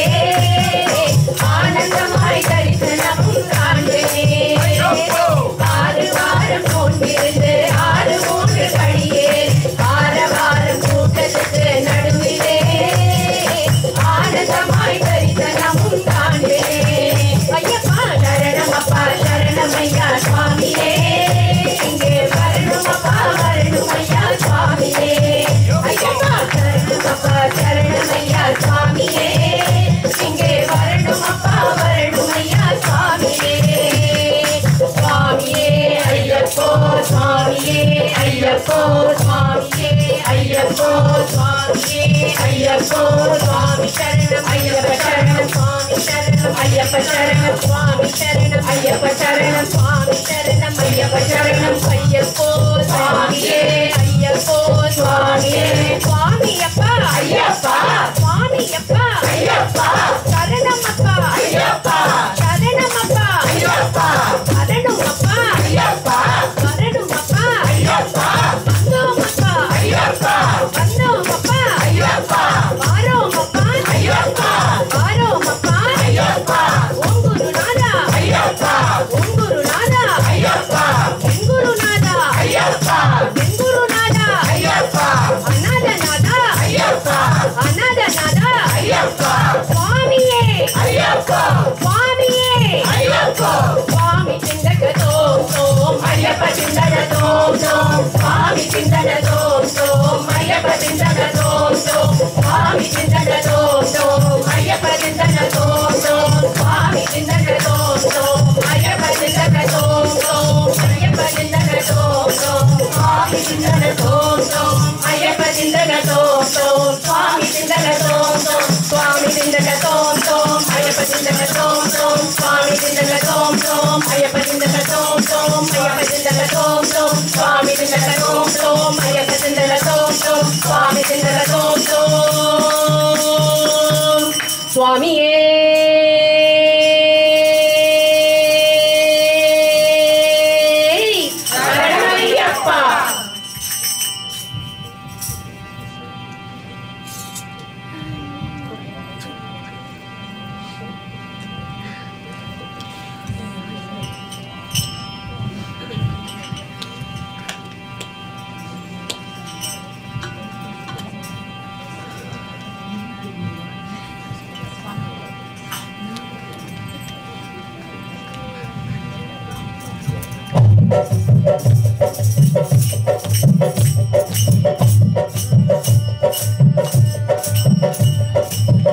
ஆனந்தமாய் தரிசனமும் காண்பேனே 6 வாரம் நோன்பிருந்து 6 படியேறி ஆரவாரம் கூட்டத்துக்கு நடுவிலே ஆனந்தமாய் தரிசனமும் காண்பேனே ஐயப்பா சரணமப்பா சரணமையா சுவாமியே இங்கே வரணுமப்பா வரணுமையா சுவாமியே ஐயப்பா சரணமப்பா சரணமையா சுவாமியே இங்கே வரணுமப்பா வரணுமையா சுவாமியே சுவாமியே ஐயப்போ சுவாமியே ஐயப்போ சுவாமியே ஐயப்போ சுவாமியே ஐயப்போ சுவாமி சரணம் ஐயப்ப சரணம் சுவாமி சரணம் ஐயப்ப சரணம் சுவாமி சரணம் ஐயப்ப சரணம் சுவாமி சரணம் ஐயப்ப சரணம் ஐயப்போ சுவாமியே ஐயப்போ சுவாமியே சுவாமியப்பா ஐயப்பா சுவாமியப்பா ஐயப்பா சரணமப்பா ஐயப்பா சரணமப்பா ஐயப்பா சரணமப்பா ஐயப்பா சரணமப்பா ஐயப்பா வந்தோமப்பா ஐயப்பா வந்தோமப்பா ஐயப்பா வாரோமப்பா ஐயப்பா வாரோமப்பா ஐயப்பா ஓம் குருநாதா ஐயப்பா ஓம் குருநாதா ஐயப்பா என் குருநாதா ஐயப்பா என் குருநாதா ஐயப்பா அநாதநாதா ஐயப்பா அநாதநாதா ஐயப்பா சுவாமியே ஐயப்பா சுவாமியே ஐயப்பா சுவாமி சிந்தகதோம் தோம் ஐயப்ப சிந்தகதோம் தோம் சுவாமி சிந்தகதோம் தோம் ஐயப்ப சிந்தகதோம் தோம் சுவாமி சிந்தகதோம் தோம் ஐயப்ப சிந்தகதோம் தோம் சுவாமி சிந்தகதோம் தோம் ஐயப்ப சிந்தகதோம் தோம் ஐயப்ப சிந்தகதோம் தோம் சுவாமி சிந்தகதோம் தோம் ஐயப்ப சிந்தகதோம் தோம் சுவாமி சிந்தகதோம் தோம் சுவாமி சிந்தகதோம் தோம் ஐயப்ப சிந்தகதோம் தோம் சுவாமி சிந்தகதோம் தோம் ஐயப்ப சிந்தகதோம் தோம் ஐயப்ப சிந்தகதோம் தோம் சுவாமி சிந்தகதோம் தோம் ஐயப்ப சிந்தகதோம் தோம் சுவாமி சிந்தகதோம் தோம் சுவாமியே சரணமையப்பா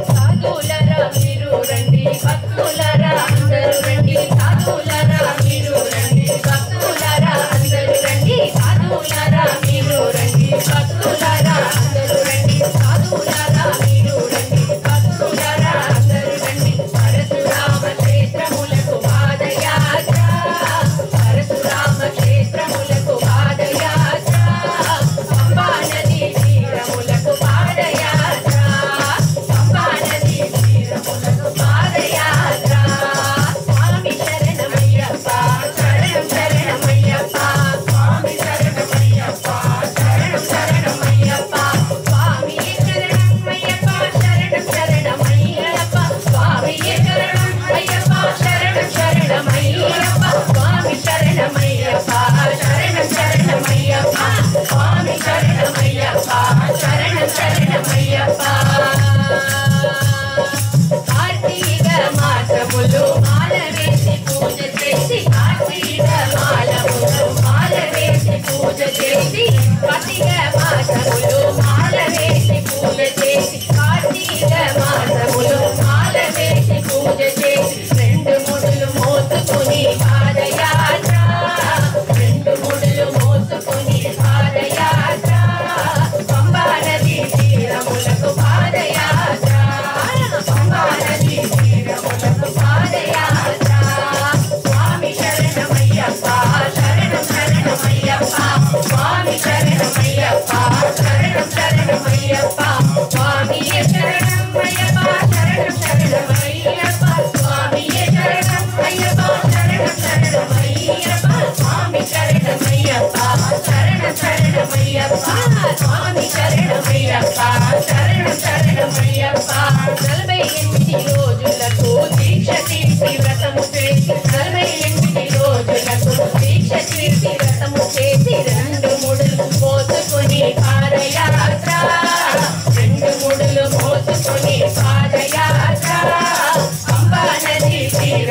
సాధులరా మీరు రండి భక్తులరా అందరూ రండి సాధులరా మీరు రండి భక్తులరా అందరూ రండి సాధులరా మీరు రండి భక్తులరా అందరూ రండి సాధులరా మీరు రండి భక్తులరా అందరూ రండి పరశురామ క్షేత్రములకు పాదయాత్ర పరశురామ క్షేత్రములకు పాదయాత్ర పంబా నది తీరములకు పాదయాత్ర పంబా నది తీరములకు పాదయాత్ర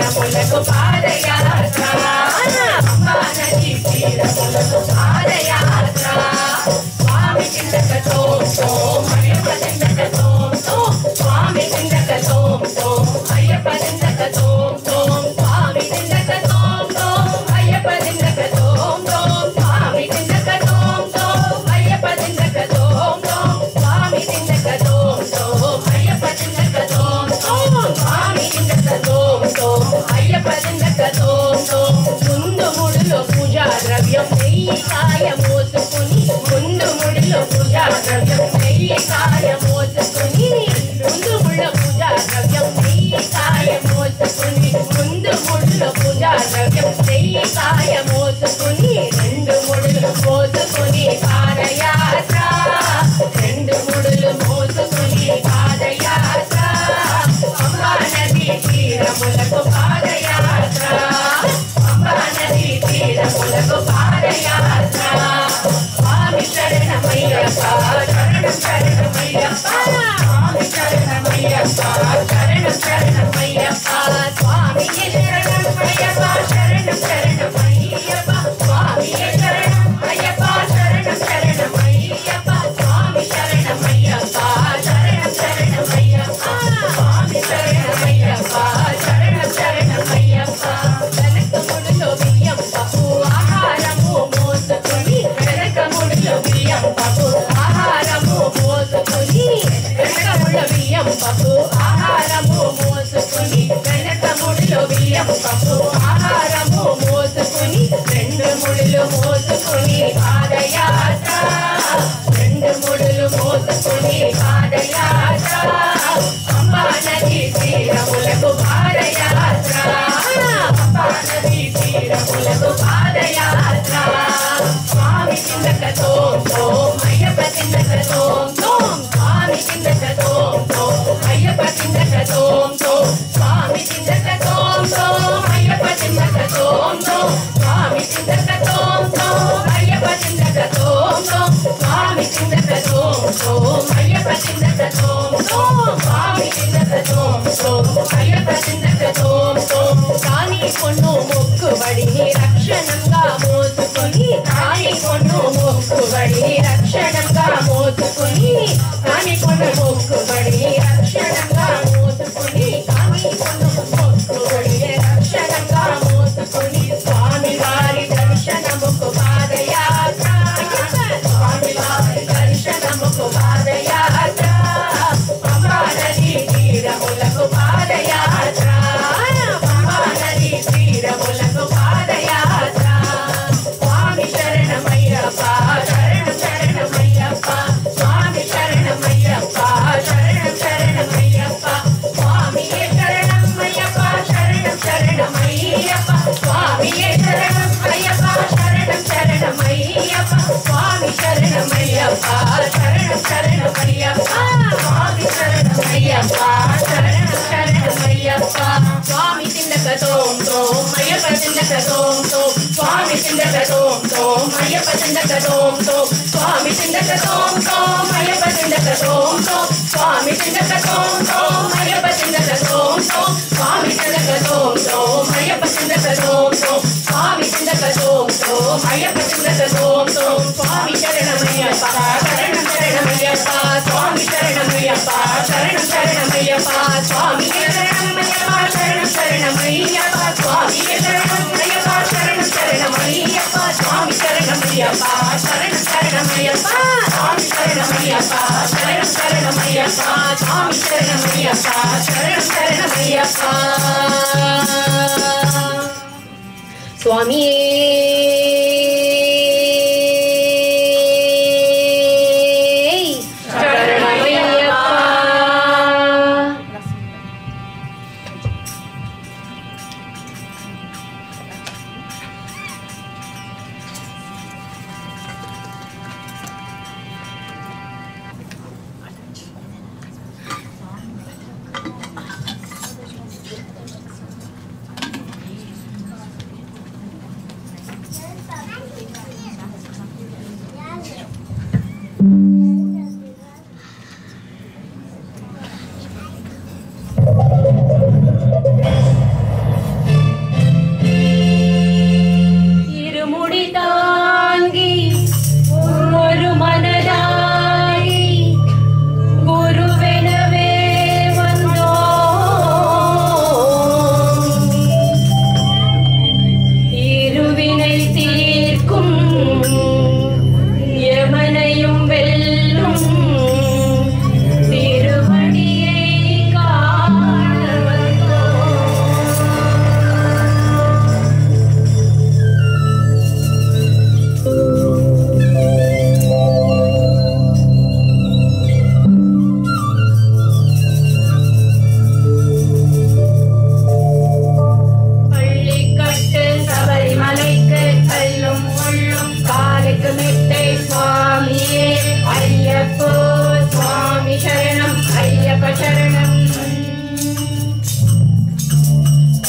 తీరములకు పాదయాత్ర పంబా నది తీరములకు పాదయాత్ర స్వామి చిందకతో అయ్యప్ప చిందకతో స్వామి చిందకతో అయ్యప్ప చిందకతో స్వామి చిందకతో అయ్యప్ప చిందకతో స్వామి చిందకతో అయ్యప్ప చిందకతో స్వామి చిందకతో అయ్యప్ప చిందకతో స్వామి చిందకతో అయ్యప్ప చిందకతో ముందు ముడిలో పూజా ద్రవ్యం నెయ్యి కాయ మోసుకుని ముందు ముడిలో పూజా ద్రవ్యం నెయ్యి కాయ మోసుకుని ముందు ముడిలో పూజా ద్రవ్యం నెయ్యి కాయ మోసుకుని ముందు ముడిలో పూజా ద్రవ్యం నెయ్యి కాయ మోసుకుని రెండు ముడులు మోసుకుని పాదయాత్ర రెండు ముడులు మోసుకుని పాదయాత్ర పంబా నది తీరములకు పాదయాత్ర పంబా నది తీరములకు పాదయాత్ర స్వామి శరణమయ్యప్ప శరణం శరణమయ్యప్ప స్వామి శరణమయ్యప్ప శరణం శరణమయ్యప్ప స్వామియే శరణమయ్యప్ప శరణం శరణమయ్యప్ప స్వామియే శరణమయ్యప్ప శరణం శరణమయ్యప్ప స్వామి శరణమయ్యప్ప శరణం శరణమయ్యప్ప స్వామి శరణమయ్యప్ప శరణం శరణమయ్యప్ప వెనకముడిలో బియ్యం పప్పు ఆహారము మోసుకుని వెనకముడిలో బియ్యం పప్పు ఆహారము మోసుకుని వెనకముడిలో బియ్యం పప్పు ఆహారము మోసుకుని వెనకముడిలో బియ్యం పప్పు ఆహారము మోసుకుని రెండు ముడులు మోసుకుని పాదయాత్ర రెండు ముడులు మోసుకుని పాదయాత్ర పంబా నది తీరములకు పాదయాత్ర పంబా నది తీరములకు పాదయాత్ర స్వామి చిందకతో అయ్యప్ప చిందకతో స్వామి చిందకతో అయ్యప్ప చిందకతో స్వామి చిందకతో అయ్యప్ప చిందకతో స్వామి చిందకతో అయ్యప్ప చిందకతో స్వామి చిందకతో అయ్యప్ప చిందకతో స్వామి చిందకతో అయ్యప్ప చిందకతో కాని పొన్ను మొక్కుబడిని రక్షణంగా మోసుకొని కాని పొన్ను మొక్కుబడిని రక్షణంగా మోసుకొని కాని పొన్ను మొక్కుబడిని రక్షణంగా మోసుకొని కాని పొన్ను మొక్కుబడిని రక్షణంగా మోసుకొని స్వామి వారి దర్శనముకు పాదయాత్ర స్వామి వారి దర్శనముకు పాదయాత్ర పంబా నది తీరములకు పాదయాత్ర పంబా నది తీరములకు పాదయాత్ర స్వామి శరణమయ్యప్ప శరణం శరణమయ్యప్ప స్వామి శరణమయ్యప్ప శరణం శరణమయ్యప్ప స్వామియే శరణమయ్యప్ప శరణం శరణమయ్యప్ప స్వామియే శరణమయ్యప్ప శరణం శరణమయ్యప్ప స్వామి శరణమయ్యప్ప శరణం శరణమయ్యప్ప స్వామి శరణమయ్యప్ప శరణం శరణమయ్యప్ప స్వామి చిందకతో అయ్యప్ప చిందకతో స్వామి చిందకతో అయ్యప్ప చిందకతో స్వామి చిందకతో అయ్యప్ప చిందకతో స్వామి చిందకతో అయ్యప్ప చిందకతో స్వామి చిందకతో అయ్యప్ప చిందకతో స్వామి చిందకతో అయ్యప్ప చిందకతో స్వామి శరణమయ్యప్ప శరణం శరణమయ్యప్ప స్వామి శరణమయ్యప్ప శరణం శరణమయ్యప్ప స్వామి శరణమయ్యప్ప శరణం శరణమయ్యప్ప స్వామి శరణమయ్యప్ప శరణం శరణమయ్యప్ప స్వామి శరణమయ్యప్ప శరణం శరణమయ్యప్ప స్వామి శరణమయ్యప్ప శరణం శరణమయ్యప్ప స్వామి శరణమయ్యప్ప శరణం శరణమయ్యప్ప స్వామి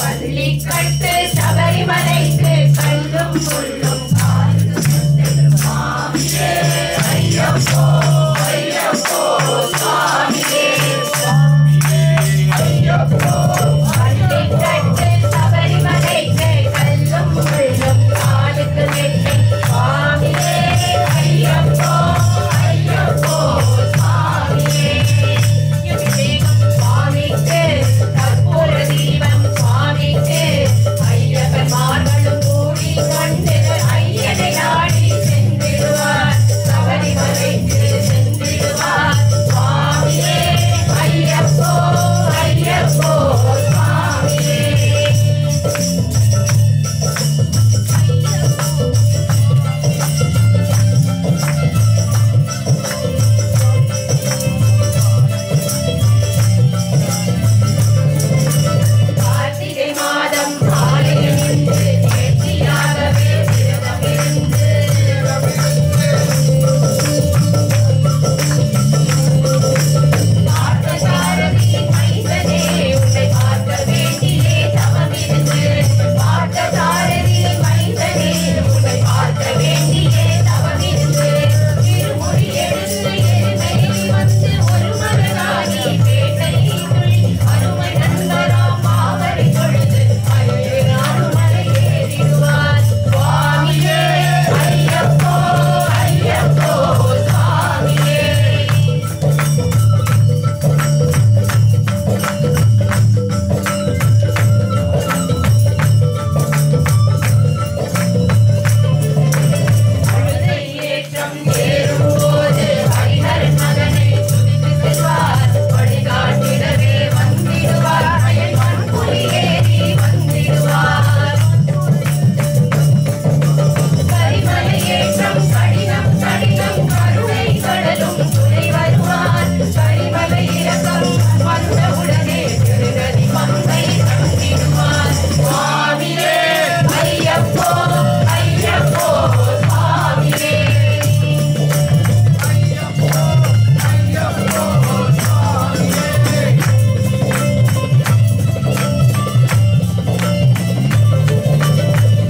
பள்ளிக்கட்டு சபரிமலைக்கு கல்லும் முள்ளும் சுவாமியே ஐயப்போ ஐயப்போ சுவாமியே ஐயப்போ பள்ளிக்கட்டு சபரிமலைக்கு கல்லும் முள்ளும் காலுக்கு மெட்டு சுவாமியே ஐயப்போ ஐயப்போ சுவாமியே சுவாமிக்கு கற்பூர தீபம் சுவாமிக்கு ஐயப்பன் மார்களும் கூடி கண்டு ஐயனை நாடி சென்றிடுவார் சபரிமலைக்கு சென்றிடுவார் சுவாமியே ஐயப்போ ஐயப்போ சுவாமியே கார்த்திகை மாதம் காலையில் நின்று நேர்த்தியாகவே விரதமிருந்து பார்த்தசாரதியின் மைந்தனே உன்னை பார்க்க வேண்டியே தவமிருந்து பார்த்தசாரதியின் மைந்தனே உன்னை பார்க்க வேண்டியே தவமிருந்து திருமொழி எடுத்து எருமையில் வந்து ஒரு மகனாகி பேட்டை துளி அருமை நண்பராம் மாவரை தொழுது அருமலை ஏறிடுவார் சுவாமியே ஐயப்போ ஐயப்போ சுவாமியே அழுதை ஏற்றம் ஏறும்போது ஹரிஹரன் மகனை துதித்து செல்வார் வழிகாட்டிடவே வந்திடுவார் அயல் மண்புலி ஏறி வந்திடுவார் கரிமலை ஏற்றம் கடினம் கடினம் கருணை கடலும் துணை வருவார் கரிமலை இறக்கம் வந்தவுடனே திருகதி மங்கை கண்டிடுவார் சுவாமியே ஐயப்போ ஐயப்போ சுவாமியே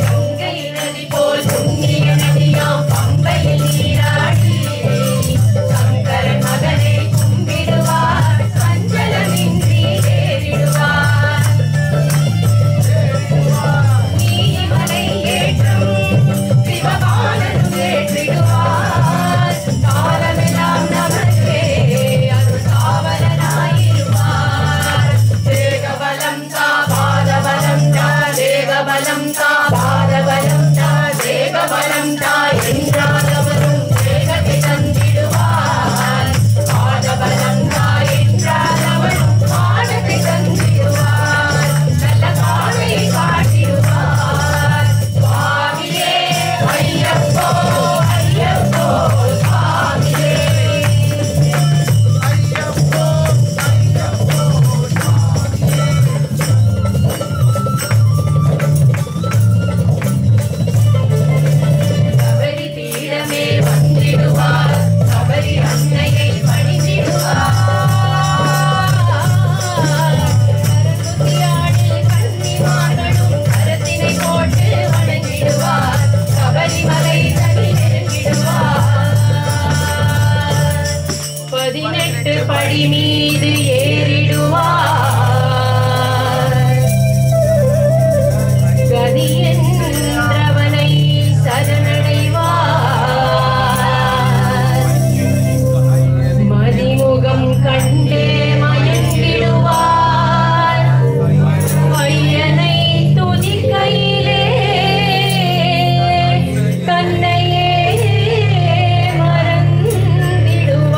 கங்கை நதி போல் புண்ணிய நதியாம் பம்பையில் நீராடி சங்கரன் மகனை கும்பிடுவார் சஞ்சலமின்றி ஏறிடுவார் நீலிமலை ஏற்றம் சிவபாலன் ஏற்றிடுவார் காலமெல்லாம் நமக்கே அருள் காவலனாயிருவார் தேகபலம் தா பாதபலம் தா தேகபலம் தா பாதபலம் தா தேகபலம் தா என்றாலவரும் தேகத்தை தந்திடுவார் பாதபலம் தா என்றாலவரும் பாதத்தை தந்திடுவார் நல்ல காலையை காட்டிடுவார் சுவாமியே ஐயப்போ ஐயப்போ சுவாமியே சபரி பீடமே வந்திடுவார் சபரி அன்னையை பணிந்திடுவார் கரங்குத்தியாடில் கன்னிமார்களும் கரத்தினை போட்டு வணங்கிடுவார் சபரிமலை தனி நெருங்கிடுவார் 18 படி மீது ஏறிடுவார் கதி என்றவனை சரணடைவார் மதிமுகம் கண்டே மயங்கிடுவார் ஐயனை துதிக்கையிலே தன்னையே மறந்திடுவார்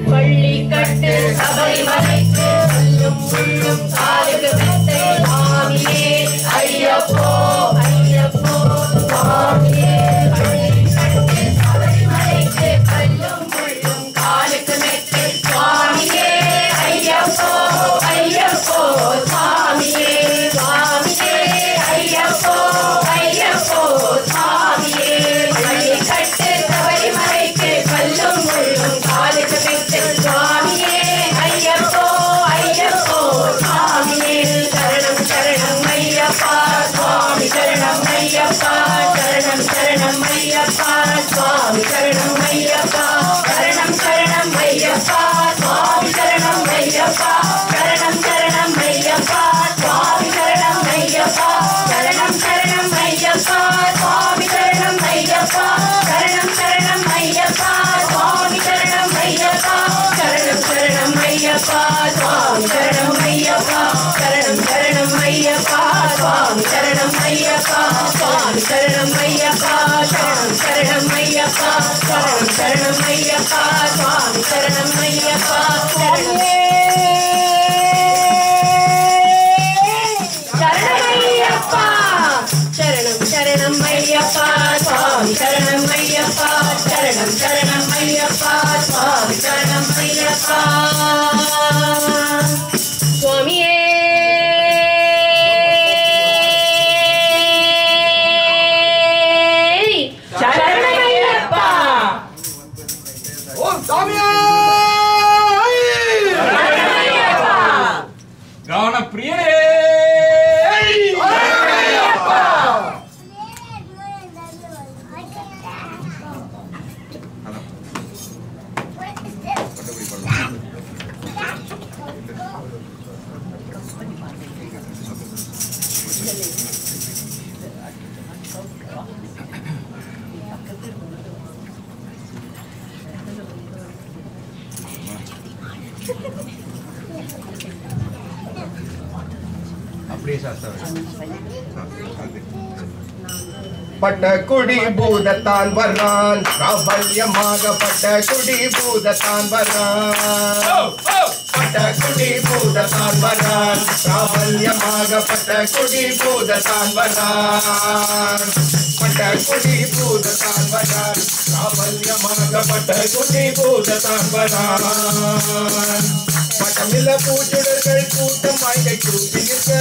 பள்ளிக்கட்டு சபரிமலைக்கு கல்லும் முள்ளும் காலுக்கு மெத்தை சுவாமியே ஐயப்போ ஐயப்போ சுவாமியே பள்ளிக்கட்டு சபரிமலைக்கு கல்லும் முள்ளும் காலுக்கு மெத்தை சுவாமியே ஐயப்போ ஐயப்போ சுவாமியே சுவாமியே ஐயப்போ ஐயப்போ சுவாமியே பள்ளிக்கட்டு சபரிமலைக்கு கல்லும் முள்ளும் காலுக்கு மெத்தை சுவாமியே ஐயப்போ ஐயப்பா சுவாமி சரணம் ஐயப்பா சரணம் சரணம் ஐயப்பா சுவாமி சரணம் ஐயப்பா சுவாமி சரணம் ஐயப்பா சரணம் சரணம் ஐயப்பா சரணம் சரணம் ஐயப்பா சுவாமி சரணம் ஐயப்பா சரணமே சரணமையப்பா சரணம் சரணம் ஐயப்பா சுவாமி சரணம் ஐயப்பா சரணம் சரணம் ஐயப்பா சுவாமி சரணம் ஐயப்பா சுவாமியே சரணமையப்பா ஓம் சாமியே சரணமையப்பா கான பிரியனே அப்படியே சாஸ்தா பட்ட குடி பூதத்தான் வர்றான் பிராபல்யமாக பட்ட குடி பூதத்தான் வர்றான் பட்ட குடி பூதத்தான் வர்றான் பிராபல்யமாக பட்ட குடி பூதத்தான் வர்றான் பட்ட குடி பூதத்தான் வர்றான் பிராபல்யமாக பட்ட குடி பூதத்தான் வர்றான் வட்டமில்ல பூச்சுடர்கள் கூட்டம் வாழ்க்கை கூப்பி நிற்க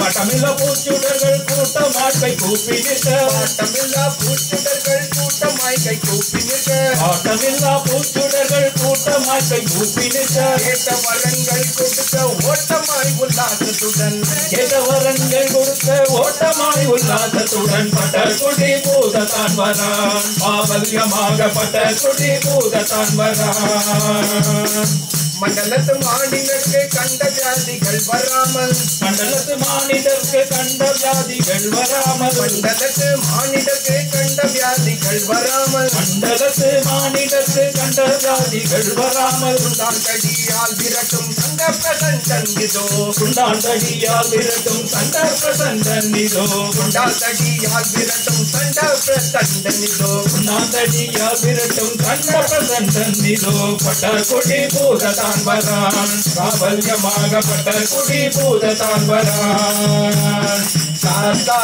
வட்டமில்ல பூச்சுடர்கள் கூட்டம் வாழ்க்கை கூப்பி நிற்க வட்டமில்லா பூச்சுடர்கள் கூட்டம் வாழ்க்கை கூப்பி நிற்க வட்டமில்லா பூச்சுடர்கள் கூட்டம் வாழ்க்கை கூப்பி நிற்க கேட்ட வரங்கள் கொடுக்க ஓட்டமாய் உல்லாசத்துடன் கேட்ட வரங்கள் கொடுக்க ஓட்டமாய் உல்லாசத்துடன் பட்ட குடி பூதத்தான் வரான் பாவல்யமாக பட்ட குடி பூதத்தான் வரான் மண்டலத்து மாநிலருக்கு கண்ட வியாதிகள் வராமல் மண்டலத்து மாநிலருக்கு கண்ட வியாதிகள் வராமல் மண்டலத்து மாநிலருக்கு கண்ட வியாதிகள் வராமல் மண்டலத்து மாநிலருக்கு கண்ட வியாதிகள் வராமல் குண்டான் தடியால் விரட்டும் சங்கர்பதன் தன்னிதோ குண்டான் தடியால் விரட்டும் சங்கர்பதன் தன்னிதோ குண்டான் தடியால் விரட்டும் சங்கர்பதன் தன்னிதோ குண்டான் தடியால் விரட்டும் சங்கர்பதன் தன்னிதோ பட்ட கொடி பூதத்தான் வரான் பிராபல்யமாக பட்ட குடி பூதத்தான் வரான் சாஸ்தா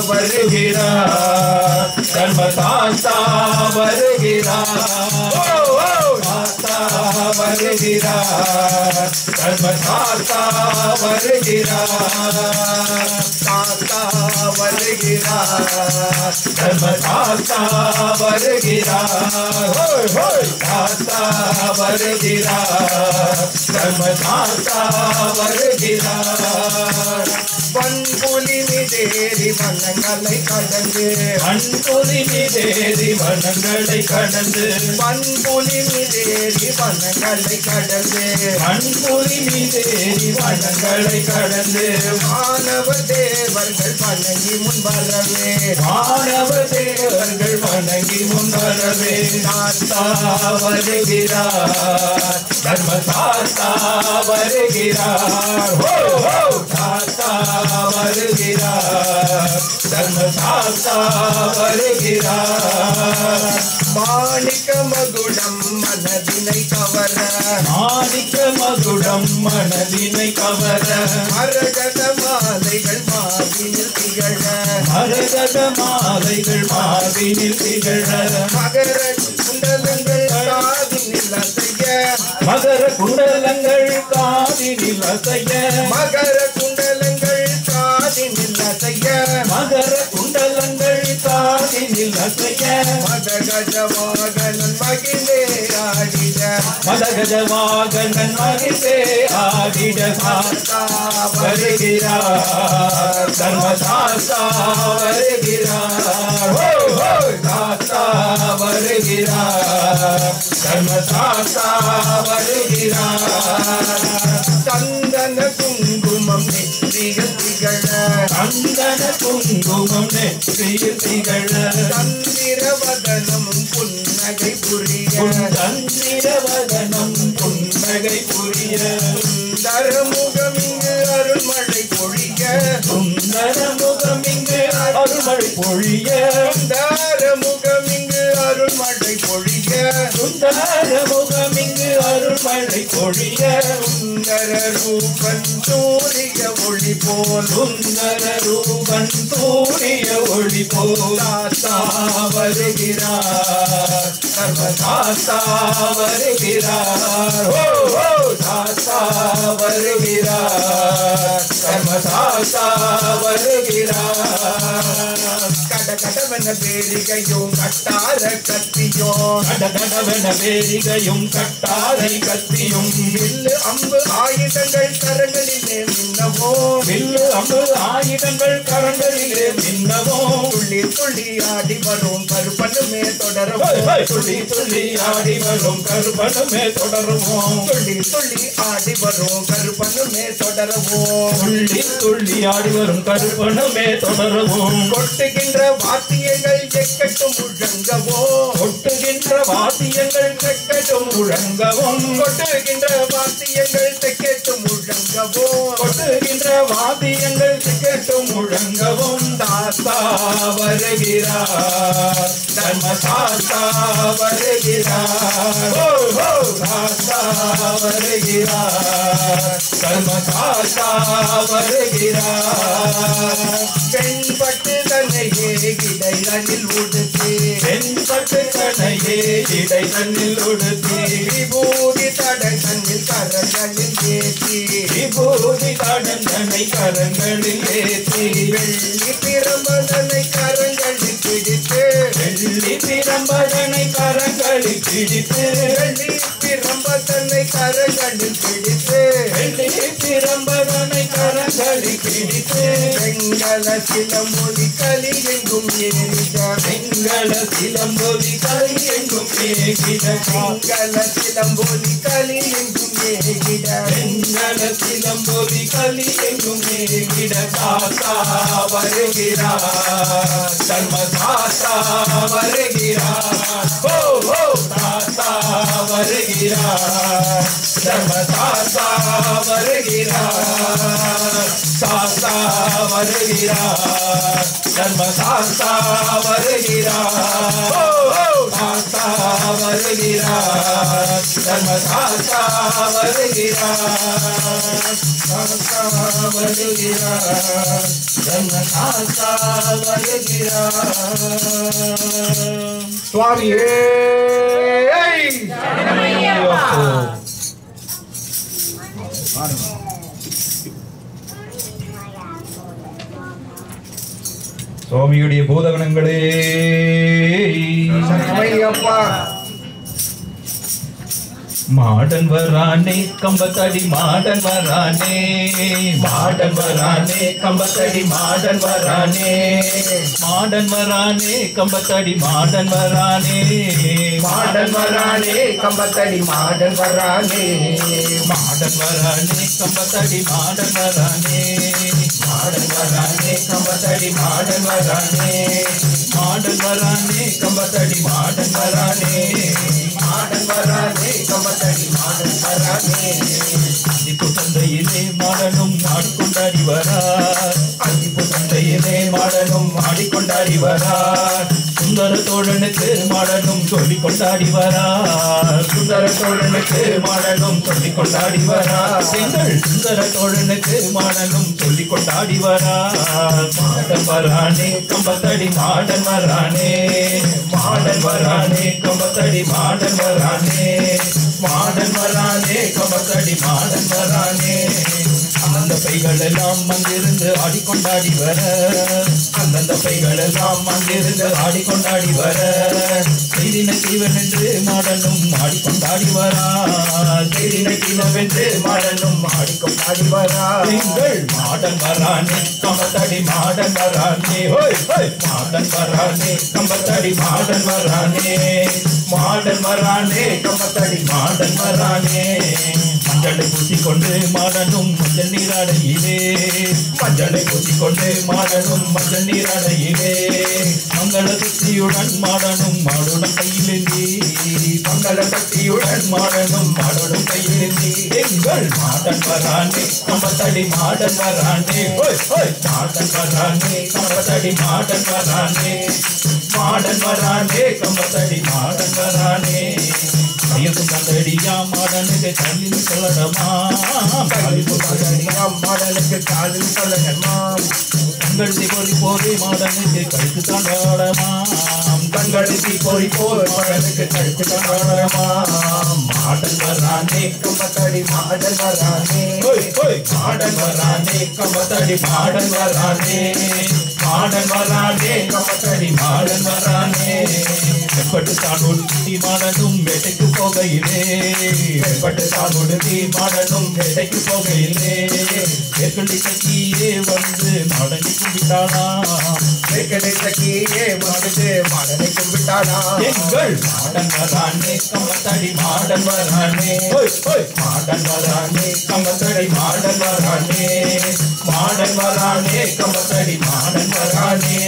வருகிறார் தர்மசாஸ்தா வருகிறார் சாஸ்தா வருகிறார் தர்மசாஸ்தா வருகிறார் சாஸ்தா வருகிறார் தர்மசாஸ்தா வருகிறார் சாஸ்தா வருகிறார் தர்மசாஸ்தா வருகிறார் பண்புலி மிதேறி வனங்களை கடந்து பண்புலி மிதேறி வனங்களை கடந்து பண்புலி மிதேறி வனங்களை கடந்து பண்புலி மிதேறி வனங்களை கடந்து மாணவ தேவர்கள் வணங்கி முன் வரவே மாணவ தேவர்கள் வணங்கி முன் வரவே சாஸ்தா வருகிறார் தர்மசாஸ்தா வருகிறார் சாஸ்தா வருகிறார் தர்மசாஸ்தா வருகிறார் மாணிக்க மகுடம் மனதினை கவர மாணிக்க மகுடம் மனதினை கவர மரகத மாலைகள் மாவினில் திகழ மரகத மாலைகள் மாவினில் திகழ மகர குண்டலங்கள் காதினில் அசைய மகர குண்டலங்கள் காதினில் அசைய மகர குண்டலங்கள் காதினில் அசைய மகர குண்டலங்கள் காதினில் அசைய மதகஜவாகனன் மகிழே ஆடிட மதகஜவாகனன் மகிழே ஆடிட சாஸ்தா வருகிறார் தர்மசாஸ்தா வருகிறார் சாஸ்தா வருகிறார் தர்மசாஸ்தா வருகிறார் சந்தன குங்குமம் நெற்றியில் திகழ சந்தன குங்குமம் நெற்றியில் திகழ சந்திரவதனம் புன்னகை புரிய சந்திரவதனம் புன்னகை புரிய பொழிய சுந்தர முகம் இங்கு அருள்மழை பொழிய சுந்தர முகம் இங்கு அருள்மழை பொழிய சுந்தர முகம் இங்கு அருள்மழை பொழிய சுந்தர முகம் இங்கு அருள்மழை பொழிய சுந்தர ரூபன் சூரிய ஒளி போல் சுந்தர ரூபன் சூரிய ஒளி போல் தாத்தா வருகிறார் சர்வதாத்தா வருகிறார் ஓ ஓ தாத்தா வருகிறார் சர்வதாத்தா வருகிறார் கடகடவன பேரிகையும் கட்டார கத்தியும் கடகடவன பேரிகையும் கட்டாரை கத்தியும் வில்லு அம்பு ஆயுதங்கள் கரங்களிலே மின்னவோ வில்லு அம்பு ஆயுதங்கள் கரங்களிலே மின்னவோ துள்ளி துள்ளி ஆடி வரும் கருப்பனுமே தொடருவோம் துள்ளி துள்ளி ஆடி வரும் கருப்பனுமே தொடருவோம் துள்ளி துள்ளி ஆடி வரும் கருப்பனுமே தொடருவோம் துள்ளி துள்ளி ஆடி வரும் கருப்பனுமே தொடருவோம் கொட்டுகின்ற வாத்தியங்கள் எக்கட்டும் முழங்கவோ கொட்டுகின்ற வாத்தியங்கள் தெக்கட்டும் முழங்கவும் கொட்டுகின்ற வாத்தியங்கள் தெக்கட்டும் முழங்கவோ கொட்டுகின்ற வாத்தியங்கள் தெக்கட்டும் முழங்கவும் தாத்தா வருகிறார் தர்மசாஸ்தா வருகிறார் ஓ ஓ தாத்தா வருகிறார் தர்மசாஸ்தா வருகிறார் வெண்பட்டு தன்னையே இடைதனில் உடுத்தி வெண்பட்டு தன்னையே இடைதனில் உடுத்தி விபூதி தடை தன்னில் கரங்களில் ஏற்றி விபூதி தடன் தன்னை கரங்களில் ஏற்றி வெள்ளி பிரம்பதனை கரங்களில் பிடித்து வெள்ளி பிரம்பதனை கரங்களில் பிடித்து வெள்ளி பிரம்பதனை கரங்களில் பிடித்து வெள்ளி பிரம்பதனை கரங்களில் பிடித்து வெங்கல சிலம்பொலி களி எங்கும் ஏறிட வெங்கல சிலம்பொலி களி எங்கும் ஏறிட வெங்கல சிலம்பொலி களி எங்கும் ஏறிட வெங்கல சிலம்பொலி களி எங்கும் ஏறிட தாத்தா வருகிறார் தர்மதாத்தா வருகிறார் ஓ ஓ தாத்தா வருகிறார் தர்மதாத்தா வருகிறார் தாத்தா வருகிறார் தர்மதாத்தா வருகிறார் ஓ ஓ தாத்தா வருகிறார் தர்மதாத்தா வருகிறார் தாத்தா வருகிறார் தர்மதாத்தா வருகிறார் சுவாமியே சுவாமியுடைய பூதகணங்களே சரணமையப்பா மாடன் வரானே கம்பத்தடி மாடன் வரானே மாடன் வரானே கம்பத்தடி மாடன் வரானே மாடன் வரானே கம்பத்தடி மாடன் வரானே மாடன் வரானே கம்பத்தடி மாடன் வரானே மாடன் வரானே கம்பத்தடி மாடன் வரானே மாடன் வரானே கம்பத்தடி மாடன் வரானே மாடன் வரானே கம்பத்தடி மாடன் வரானே மாடன் வரானே கம்பத்தடி மாடன் வரானே அந்திப்பு தந்தையிலே மாடனும் ஆடிக்கொண்டாடி வரார் அந்திப்பு தந்தையிலே மாடனும் ஆடிக்கொண்டாடி வரார் சுந்தர தோழனுக்கு மாடனும் சொல்லிக் கொண்டாடி வரார் சுந்தர தோழனுக்கு மாடனும் சொல்லிக் கொண்டாடி வரார் எங்கள் சுந்தர தோழனுக்கு மாடனும் சொல்லிக் கொண்டாடி வரார் மாடன் வரானே கம்பத்தடி மாடன் வரானே மாடன் வரானே கம்பத்தடி மாடன் வரானே மாடன் வரானே கம்பத்தடி மாடன் வரானே அந்தந்த பைகள் எல்லாம் அங்கிருந்து ஆடிக்கொண்டாடி வர அந்தந்த பைகள் எல்லாம் அங்கிருந்து ஆடிக்கொண்டாடி வர செய்தின தீவன் என்று மாடனும் ஆடிக்கொண்டாடி வரார் செய்தின தீவென்று மாடனும் ஆடிக்கொண்டாடி வரார் எங்கள் மாடன் வரானே கம்பத்தடி மாடன் வரானே ஹோய் ஹோய் மாடன் வரானே கம்பத்தடி மாடன் வரானே மாடன் வரானே கம்பத்தடி மாடன் வரானே மஞ்சளை பூசிக்கொண்டு மாடனும் மஞ்சள் நீராடையிலே மஞ்சளை பூசிக்கொண்டு மாடனும் மஞ்சள் நீராடையிலே மங்கள சுத்தியுடன் மாடனும் மாடுன மங்களம் கையிலேந்தி மங்கள கட்டியுடன் மாடனும் மாடனும் கையிலேந்தி எங்கள் மாடன் வரானே கம்பத்தடி மாடன் வரானே மாடன் வரானே கம்பத்தடி மாடன் வரானே மாடன் வரானே கம்பத்தடி மாடன் வரானே கையசும் கந்தடியா மாடனுக்கு கல்லில் சொல்லடமா கையசும் கந்தடியா மாடனுக்கு காலில் சொல்லடமா கண்கழுதி பொறி போதே மாடனுக்கு கழுத்து தாண்டாடமா கண்கழுதி பொறி போர் மாடனுக்கு கழுத்து தாண்டாடமா மாடன் வரானே கம்பத்தடி மாடன் வரானே மாடன் வரானே கம்பத்தடி மாடன் வரானே மாடன் வரானே கம்பத்தடி மாடன் வரானே வெப்பட்டு தானோடு தீ மாடனும் வேட்டைக்கு போகையிலே வெப்பட்டு தானோடு தீ மாடனும் வேட்டைக்கு போகையிலே ஏற்கனவே சக்கியே வந்து மாடனை கும்பிட்டானா ஏற்கனவே சக்கியே வந்து மாடனை கும்பிட்டானா எங்கள் மாடன் வரானே கம்பத்தடி மாடன் வரானே மாடன் வரானே கம்பத்தடி மாடன் வரானே மாடன் வரானே கம்பத்தடி மாடன் வரானே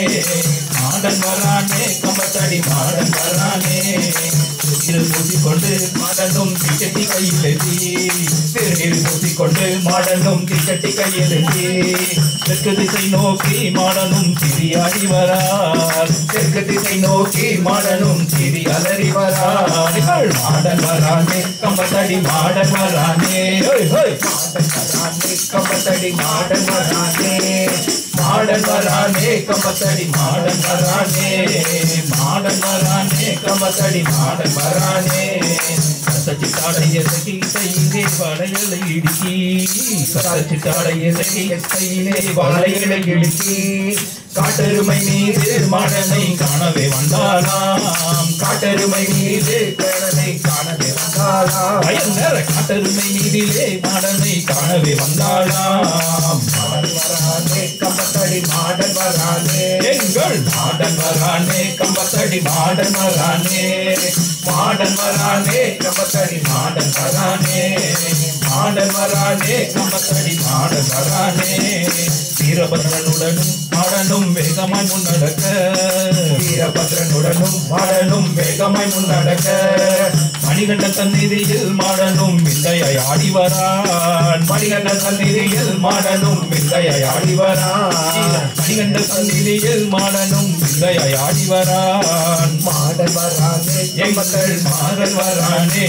மாடன் வரானே கம்பத்தடி மாடன் வரானே திருநீர் பூசிக்கொண்டு மாடனும் தீச்சட்டி கையிலெந்தி திருநீர் பூசிக்கொண்டு மாடனும் தீச்சட்டி கையிலெந்தி தெற்கு திசை நோக்கி மாடனும் திரியாடி வரார் தெற்கு திசை நோக்கி மாடனும் திரி அலறி வரார் மாடன் வரானே கம்பத்தடி மாடன் வரானே மாடன் வரானே கம்பத்தடி மாடன் வரானே மாடன் வரானே கம்பத்தடி மாடன் வரானே மாடன் வரானே கம்பத்தடி மாடன் வரானே சச்சி தாடைய சகி கையிலே வளையலை இடுக்கி சச்சி தாடைய சகி கையிலே வளையலை இடுக்கி காட்டெருமை மீது மாடனை காணவே வந்தானாம் காட்டெருமை மீது மாடனை காணவே வந்தாளாம் பயங்கர காட்டெருமை மீதிலே மாடனை காணவே வந்தாளாம் மாடன் வரானே கம்பத்தடி மாடன் வரானே எங்கள் மாடன் வரானே கம்பத்தடி மாடன் வரானே மாடன் வரானே கம்பத்தடி மாடன் வரானே மாடன் வரானே கம்பத்தடி மாடன் வரானே வீரபத்ரனுடனும் மாடனும் வேகமாய் முன்னடக்க வீரபத்ரனுடனும் மாடனும் வேகமாய் முன்னடக்க மணிகண்டன் சந்நிதியில் மாடனும் விந்தையாய் ஆடி வரான் மணிகண்டன் சந்நிதியில் மாடனும் விந்தையாய் ஆடி வரான் மணிகண்டன் சந்நிதியில் மாடனும் விந்தையாய் ஆடி வரான் மாடன் வரானே எங்கள் மாடன் வரானே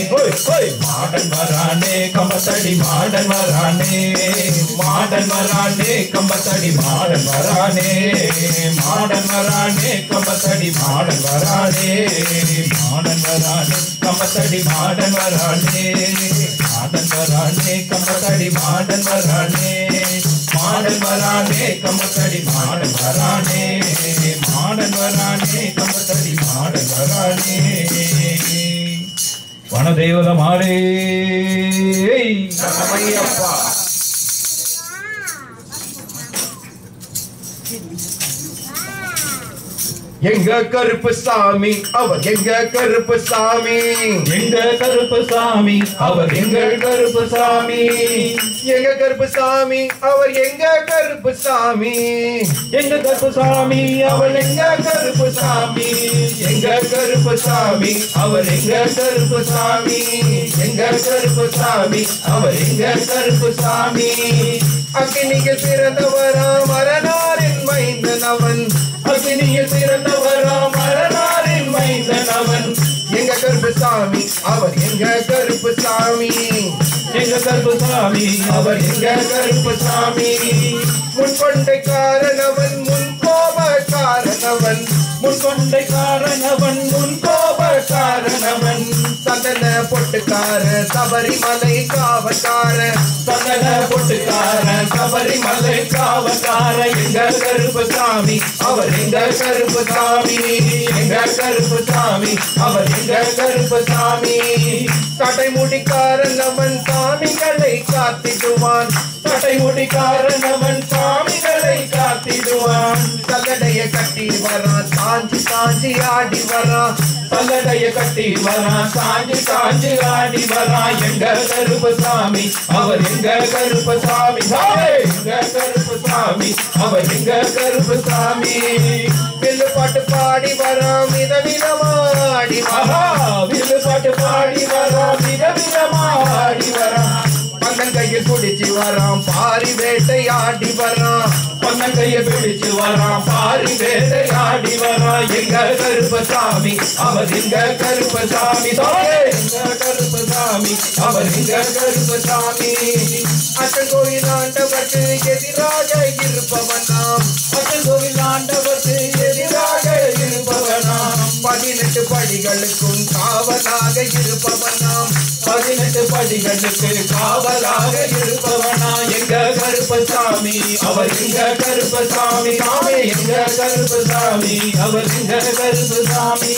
மாடன் வரானே கம்பத்தடி மாடன் வரானே மாடன் வரானே கம்பத்தடி மாடன் வரானே மாடன் வரானே கம்பத்தடி மாடன் வரானே மாடன் வரானே கம்பத்தடி மாடன் வரானே மாடன் வரானே கம்பத்தடி மாடன் வரானே மாடன் வரானே கம்பத்தடி மாடன் வரானே மாடன் வரானே கம்பத்தடி மாடன் வரானே வனதேவத மாலே சமயப்பா எங்க கருப்பு சாமி அவர் எங்க கருப்பு சாமி எங்க கருப்பு சாமி அவர் எங்கள் கருப்பு சாமி எங்க கருப்பு சாமி அவர் எங்க கருப்பு சாமி எங்க கருப்பு சாமி அவர் எங்க கருப்பு சாமி எங்க கருப்பு சாமி அவர் எங்க கருப்பு சாமி எங்க கருப்பு சாமி அவர் எங்க கருப்பு சாமி அக்கினியில் பிறந்தவராம் மரணாரின் மைந்தனவன் அக்கினியில் பிறந்தவராம் மரணாரின் மைந்தனவன் எங்க கருப்பு சாமி அவர் எங்க கருப்பு சாமி எங்க கருப்பு சாமி அவர் எங்க கருப்பு சாமி முன்கொண்டை காரணவன் முன் கோப காரணவன் முன்கொண்டை காரணவன் முன் கோப காரணவன் சந்தன பொட்டுக்கார சபரிமலை காவக்கார சந்தன பொட்டுக்கார சபரிமலை காவக்கார எங்க கருப்பு சாமி அவர் எங்க கருப்பு சாமி எங்க கருப்பு சாமி அவர் எங்க கருப்பு சாமி சட்டை முடிக்காரன் அவன் சாமிகளை காத்திடுவான் சட்டை முடிக்காரனவன் சாமிகளை காத்திடுவான் சல்லடைய கட்டி வரான் சாஞ்சி சாஞ்சி ஆடி வரான் சல்லடைய கட்டி வரான் சாஞ்சி சாஞ்சி ஆடி வரான் எங்க கருப்பு சாமி அவர் எங்க கருப்பு சாமி எங்க கருப்பு சாமி சாமி அவர் எங்க கருப்பசாமி வில்லு பாட்டு பாடி வராம் விதவிதமாடி ஆஹா வில்லு பாட்டு பாடி வரான் விதவிதமாடி வரான் பந்தன் கையில் குடிச்சு வராம் பாரி வேட்டையாடி வரான் பொன்னன் கையை பிடிச்சு வரான் பாரி வேட்டையாடி வரான் எங்க கருப்பசாமி அவர் எங்க கருப்பசாமி சாமி எங்க கருப்பசாமி அவர் எங்க கருப்பசாமி அச்சன் கோயில் ஆண்டவர்க்கு எதிராக இருப்பவனாம் அச்சன் கோவில் ஆண்டவருக்கு எதிராக இருப்பவனாம் 18 படிகளுக்கும் காவலாக இருப்பவனாம் 18 படிகளுக்கு காவலாக இருப்பவனா எங்க கருப்பசாமி அவர் எங்க கருப்பசாமி சாமி எங்க கருப்பசாமி அவர் எங்க கருப்பசாமி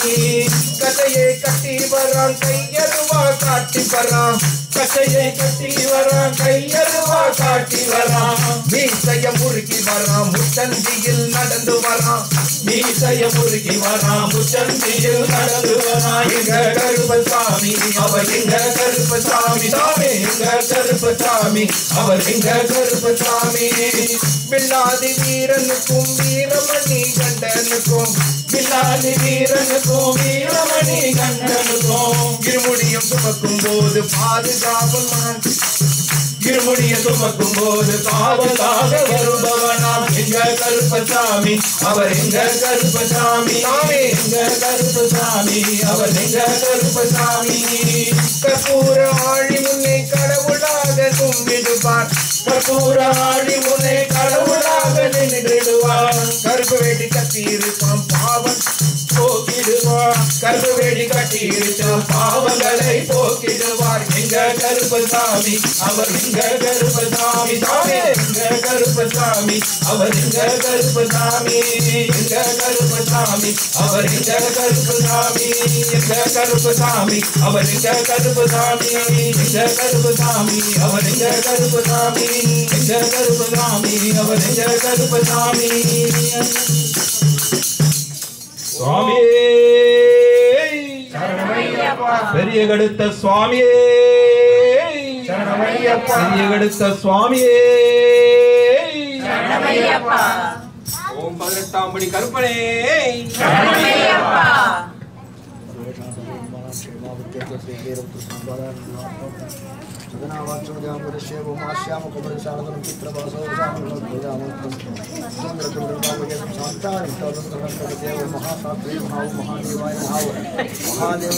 கதையை கட்டி வரான் கையருவா காட்டி வரான் கட்டையை கட்டி வரான் கையருவா காட்டி வரான் மீசைய முறுக்கி வரான் முச்சந்தியில் நடந்து வரான் மீசைய முறுக்கி வரான் முச்சந்தியில் நடந்து வரான் எங்க கருப்பசாமி அவர் எங்க கருப்பசாமி சாமி எங்க கருப்பசாமி அவர் எங்க கருப்பசாமி பில்லாதி வீரனுக்கும் வீரமணி கண்டனுக்கும் பில்லாதி வீரனுக்கும் வீரமணி கண்டனுக்கும் இருமுடியும் சுமக்கும் போது பாதுகாவல் இருமுடிய சுமக்கும் போது காவலாக வருபவனாம் எங்க கருப்பசாமி அவர் எங்க கருப்பசாமி சாமி எங்க கருப்பசாமி அவர் எங்க கருப்பசாமி கற்பூர ஆழி முன்னே கடவுளாக கும்பிடுவார் கற்பூர ஆடி முனை கடவுளாக நின்றுடுவார் கருப்பு வேட்டி கட்டி இருப்பான் பாவன் போக்கிடுவார் கருப்பு வேடி கட்டி இருப்பான் பாவங்களை போக்கிடுவார் எங்க கருப்பசாமி அவர் எங்க கருப்பசாமி சாமி எங்க கருப்பசாமி அவர் எங்க கருப்பசாமி எங்க கருப்பசாமி அவர் எங்க கருப்பசாமி எங்க கருப்பசாமி அவர் எங்க கருப்பசாமி எங்க கருப்பசாமி அவர் எங்க கருப்பசாமி எங்க கருப்பசாமி அவர் எங்க கருப்பசாமி சுவாமியே பெரிய கடுத்த சுவாமியே பெரிய கடுத்த சுவாமியே ஓம் 18ஆம் படி கருப்பனே महादेव